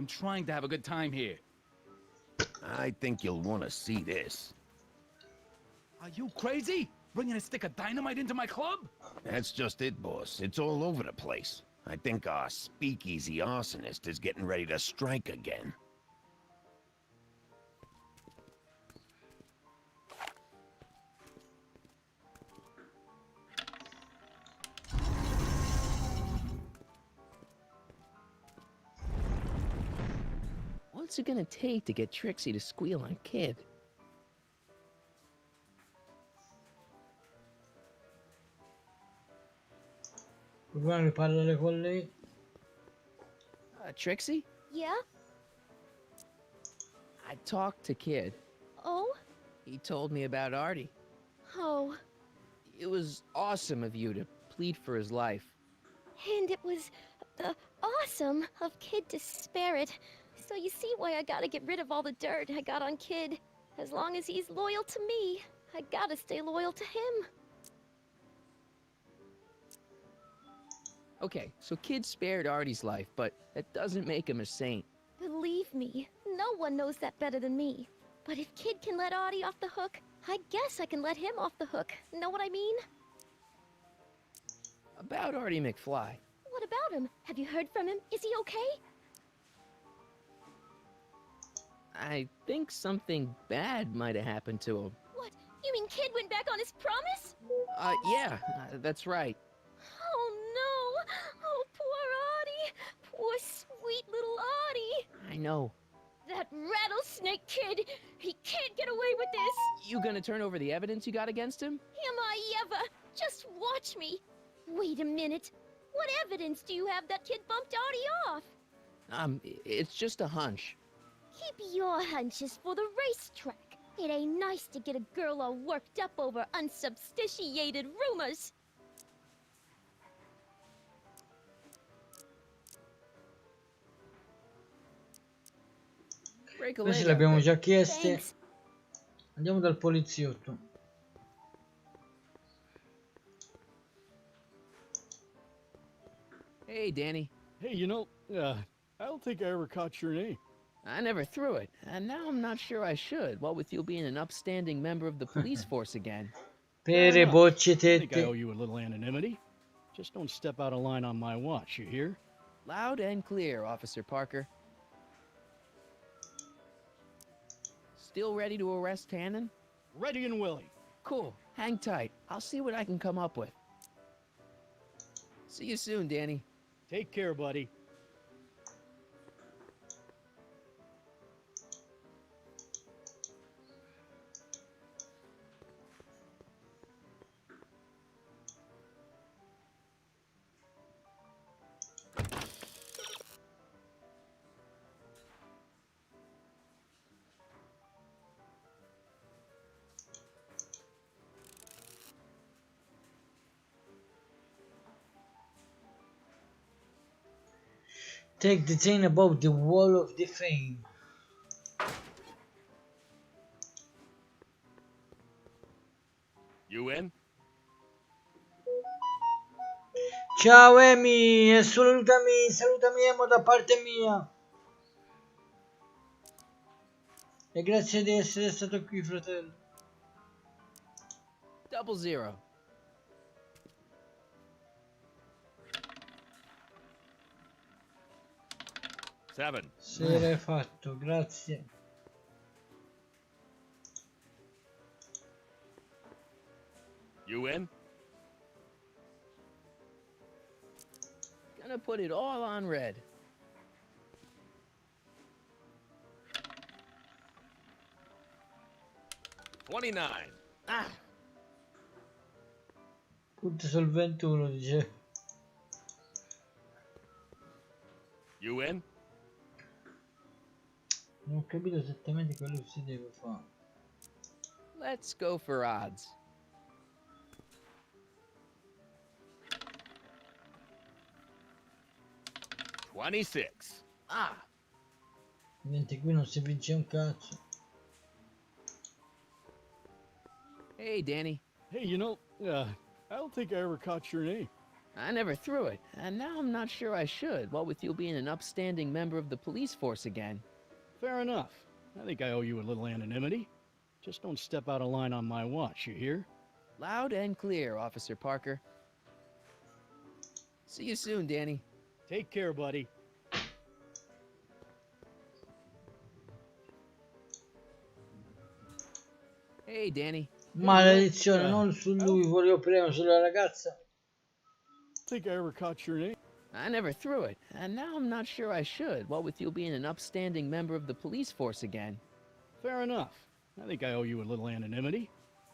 I'm trying to have a good time here. I think you'll want to see this. Are you crazy? Bringing a stick of dynamite into my club? That's just it, boss. It's all over the place. I think our speakeasy arsonist is getting ready to strike again. What's it gonna take to get Trixie to squeal on Kid? Proviamo a parlare con lei. Trixie? Yeah? I talked to Kid. Oh? He told me about Artie. Oh. It was awesome of you to plead for his life. And it was awesome of Kid to spare it. So you see why I gotta get rid of all the dirt I got on Kid. As long as he's loyal to me, I gotta stay loyal to him. Okay, so Kid spared Artie's life, but that doesn't make him a saint. Believe me, no one knows that better than me. But if Kid can let Artie off the hook, I guess I can let him off the hook. Know what I mean? About Artie McFly. What about him? Have you heard from him? Is he okay? I think something bad might have happened to him. What? You mean Kid went back on his promise? Yeah, that's right. Oh no! Oh, poor Artie! Poor sweet little Artie! I know. That rattlesnake kid! He can't get away with this! You gonna turn over the evidence you got against him? Am I ever? Just watch me! Wait a minute. What evidence do you have that Kid bumped Artie off? It's just a hunch. Keep your hunches for the racetrack. It ain't nice to get a girl all worked up over unsubstantiated rumors. Questi li abbiamo già chiesti. Andiamo dal poliziotto. Hey, Danny. Hey, you know, I don't think I ever caught your name. I never threw it, and now I'm not sure I should, what with you being an upstanding member of the police force again. Pere bocce I think I owe tette. you a little anonymity. Just don't step out of line on my watch, you hear? Loud and clear, Officer Parker. Still ready to arrest Tannen? Ready and willing. Cool. Hang tight. I'll see what I can come up with. See you soon, Danny. Take care, buddy. Take the thing above the wall of the fame. You in? Ciao Amy, salutami Emo da parte mia. E grazie di essere stato qui, fratello. 00. Seven. Se l'hai fatto, grazie. You in? Gonna put it all on red. $29. Ah! Punto sul 21, dice. You in? Non ho capito esattamente quello che si deve fare. Let's go for odds. $26. Ah! Mentre qui non si vince un cazzo. Hey, Danny. Hey, you know, I don't think I ever caught your name. I never threw it, and now I'm not sure I should, what with you being an upstanding member of the police force again. Fair enough. I think I owe you a little anonymity. Just don't step out of line on my watch, you hear? Loud and clear, Officer Parker. See you soon, Danny. Take care, buddy. Hey, Danny. Maledizione, non su lui, volevo prima sulla ragazza. Think I ever caught your name? I never threw it, and now I'm not sure I should, what with you being an upstanding member of the police force again. Fair enough. I think I owe you a little anonymity.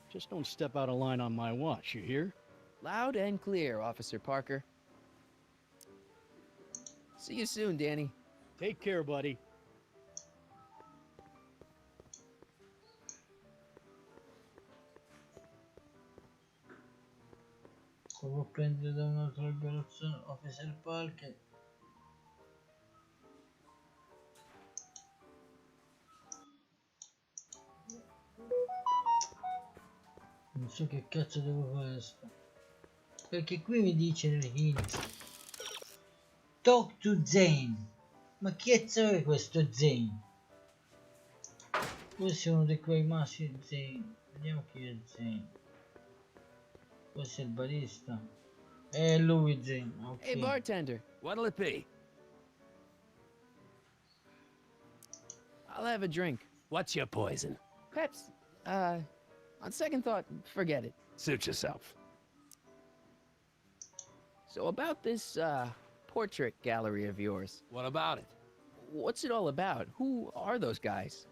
Just don't step out of line on my watch, you hear? Loud and clear, Officer Parker. See you soon, Danny. Take care, buddy. Come prendere da un'altra liberazione, Officer Parker. Non so che cazzo devo fare sto. Perché qui mi dice nel hint Talk to Zane. Ma chi è questo Zane? Questo è uno di quei maschi Zane. Vediamo chi è Zane. Questo è il barista. È lui Zane. Okay. Hey, bartender. What'll it be? I'll have a drink. What's your poison? Peps. On second thought, forget it. Suit yourself. So about this, portrait gallery of yours. What about it? What's it all about? Who are those guys?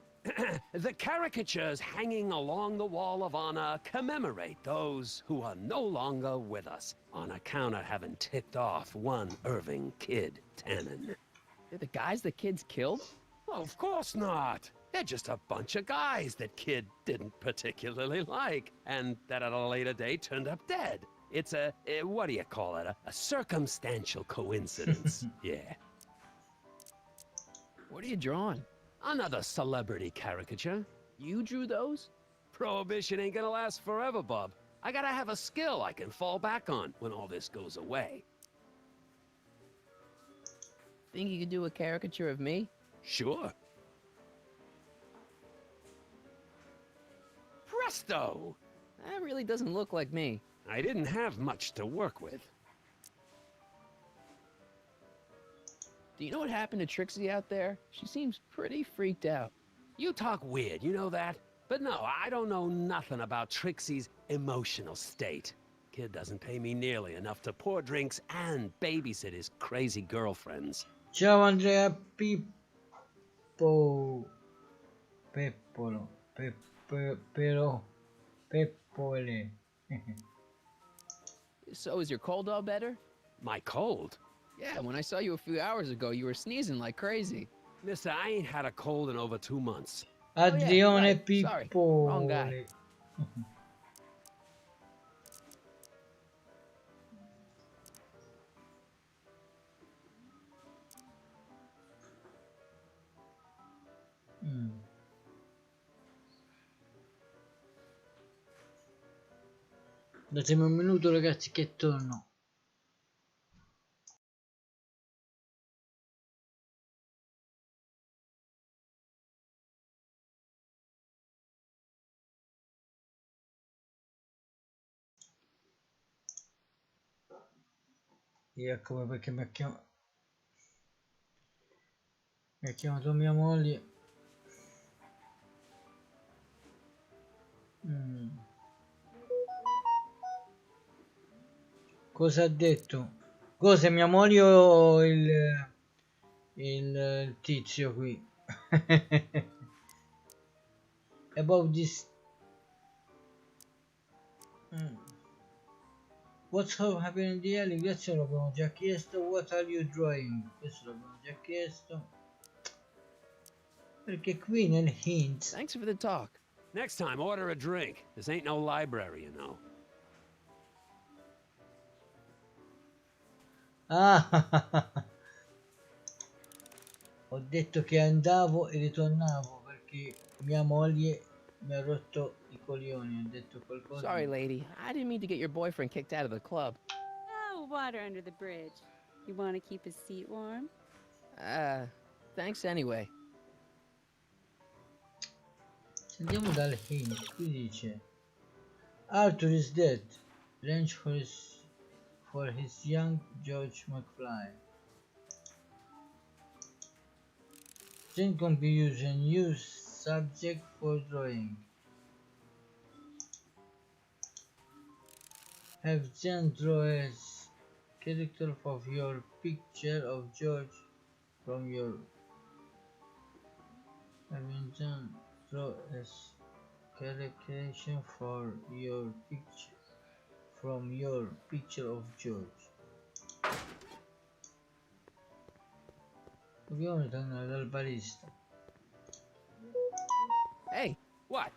The caricatures hanging along the wall of honor commemorate those who are no longer with us on account of having ticked off one Irving Kid Tannen. They're the guys the kids killed? Well, of course not. They're just a bunch of guys that Kid didn't particularly like, and that at a later date turned up dead. It's a what do you call it? A circumstantial coincidence. Yeah. What are you drawing? Another celebrity caricature. You drew those? Prohibition ain't gonna last forever, Bub. I gotta have a skill I can fall back on when all this goes away. Think you could do a caricature of me? Sure. Presto! That really doesn't look like me. I didn't have much to work with. Do you know what happened to Trixie out there? She seems pretty freaked out. You talk weird, you know that? But no, I don't know nothing about Trixie's emotional state. Kid doesn't pay me nearly enough to pour drinks and babysit his crazy girlfriends. Ciao Andrea Pippo. Peppolo. Però. Peppole. So is your cold all better? My cold? Yeah, when I saw you a few hours ago, you were sneezing like crazy. Mister, I ain't had a cold in over 2 months. Adrione right. Pippo. Sorry, wrong guy. Datemi un minuto ragazzi che torno. Ecco perché mi ha chiamato mia moglie. Cosa ha detto? Cosa mia moglie o il tizio qui? About this. What's happening in the alley? Grazie, l'abbiamo già chiesto. What are you drawing? Questo l'abbiamo già chiesto. Perché qui nel hint. Thanks for the talk. Next time, order a drink. This ain't no library, you know. Ah, ho detto che andavo e ritornavo perché mia moglie mi ha rotto i coglioni. Ho detto qualcosa. Sorry, lady. I didn't mean to get your boyfriend kicked out of the club. Oh, cold water under the bridge. You want to keep his seat warm? Thanks anyway. Andiamo dal hint. Qui dice Arthur is dead. Range for his young George McFly. Then can be used a new subject for drawing. Have Jen draw a character of your picture of George from your. Have Jen draw a caricature for your picture from your picture of George. Dobbiamo tornare dal barista. Hey, What?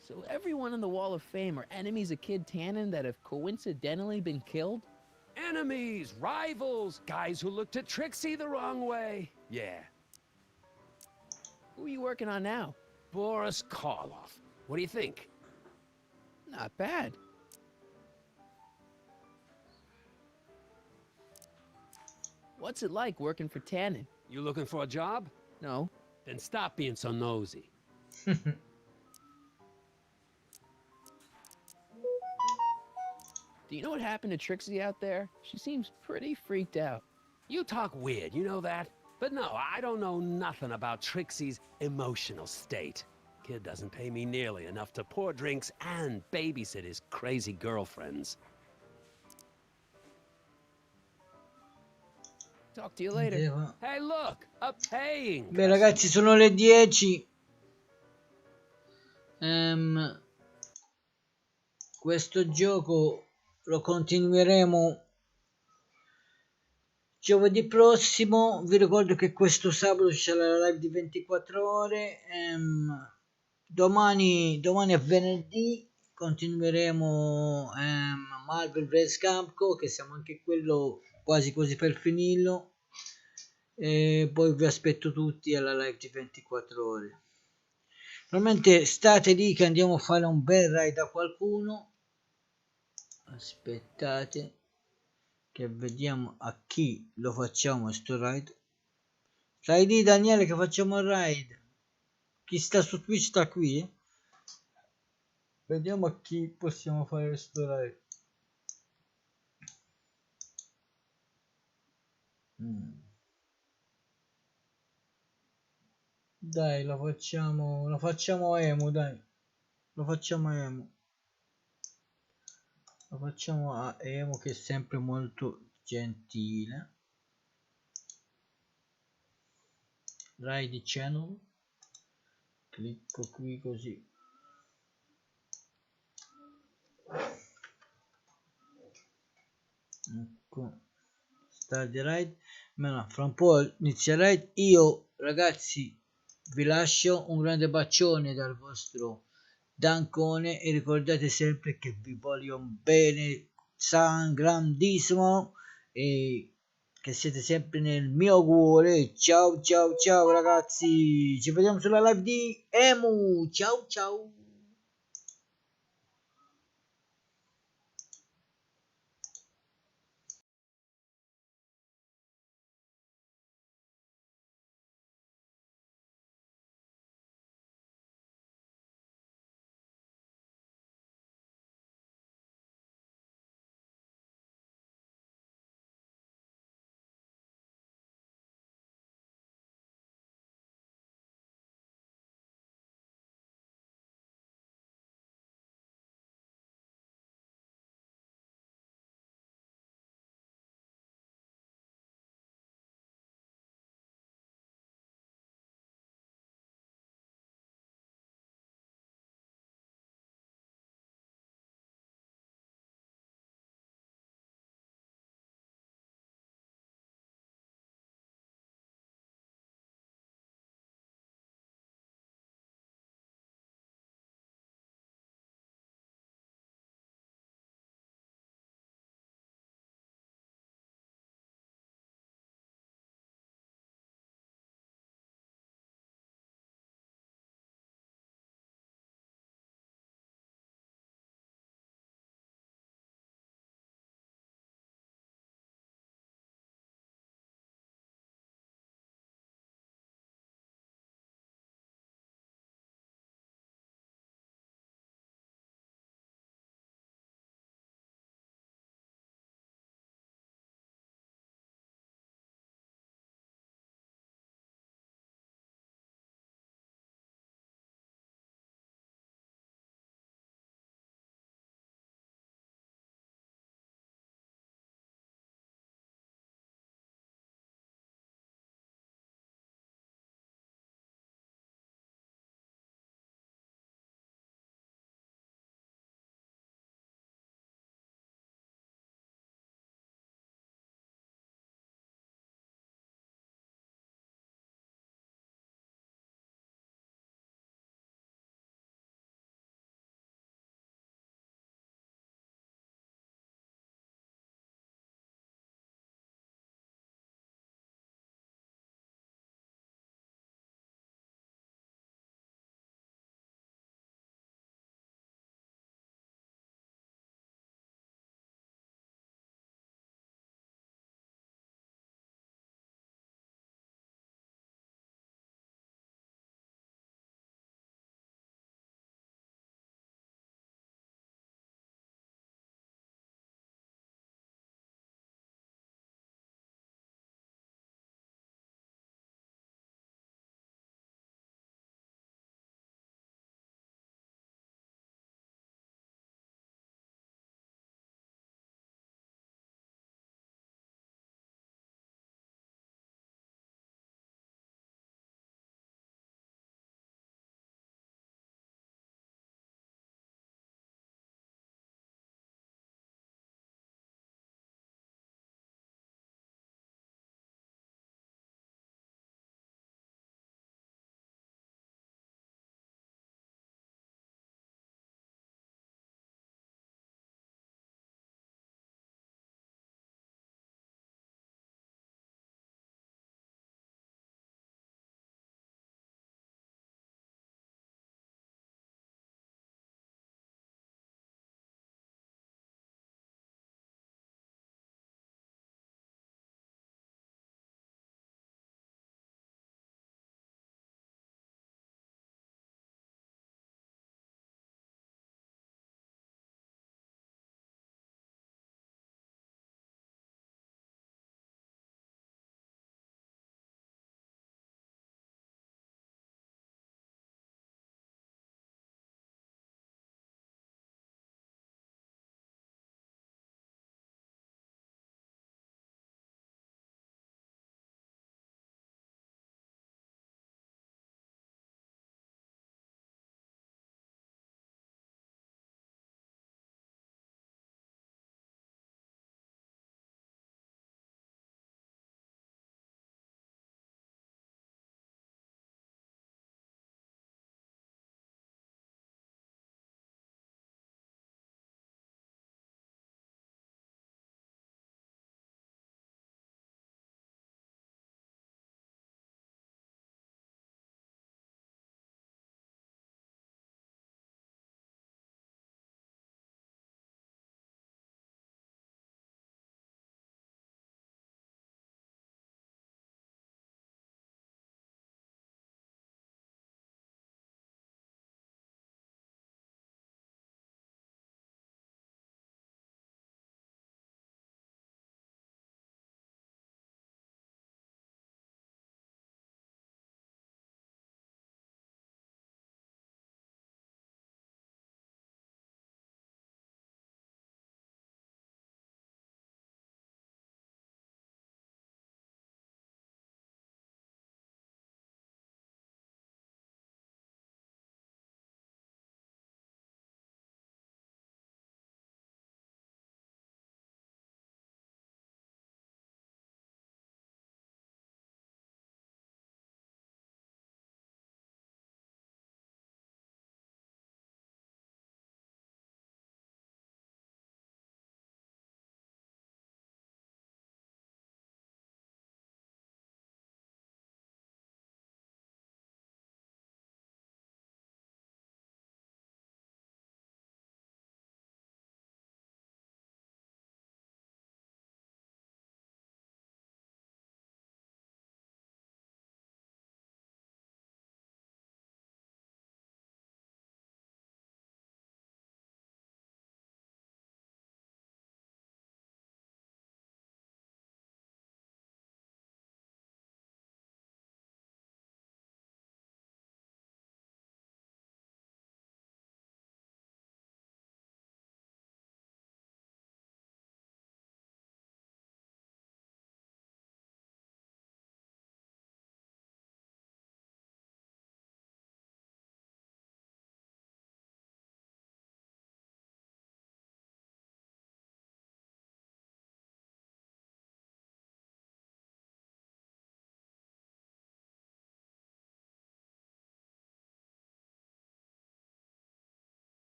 so everyone in the Wall of Fame are enemies of Kid Tannen that have coincidentally been killed? Enemies, rivals, guys who looked at Trixie the wrong way. Yeah. Who are you working on now? Boris Karloff. What do you think? Not bad. What's it like working for Tannen? You looking for a job? No. Then stop being so nosy. Do you know what happened to Trixie out there? She seems pretty freaked out. You talk weird, you know that? But no, I don't know nothing about Trixie's emotional state. Kid doesn't pay me nearly enough to pour drinks and babysit his crazy girlfriends. Talk to you later. Hey, look, a paying. Beh ragazzi, sono le 10. Questo gioco lo continueremo giovedì prossimo. Vi ricordo che questo sabato c'è la live di 24 ore. Domani è venerdì, continueremo Marvel vs Capcom, che siamo anche quello quasi per finirlo, e poi vi aspetto tutti alla live di 24 ore. Normalmente state lì che andiamo a fare un bel raid a qualcuno. Aspettate che vediamo a chi lo facciamo sto raid. Stai lì Daniele che facciamo il raid. Chi sta su Twitch sta qui, eh? Vediamo a chi possiamo fare sto raid. Dai, lo facciamo emo, dai. Lo facciamo a emo, che è sempre molto gentile. Raid channel. Clicco qui così. Ecco. Start the raid. Fra un po' inizia il raid. Io ragazzi vi lascio un grande bacione dal vostro Dancone e ricordate sempre che vi voglio bene grandissimo e che siete sempre nel mio cuore. Ciao ragazzi, ci vediamo sulla live di Emu. Ciao.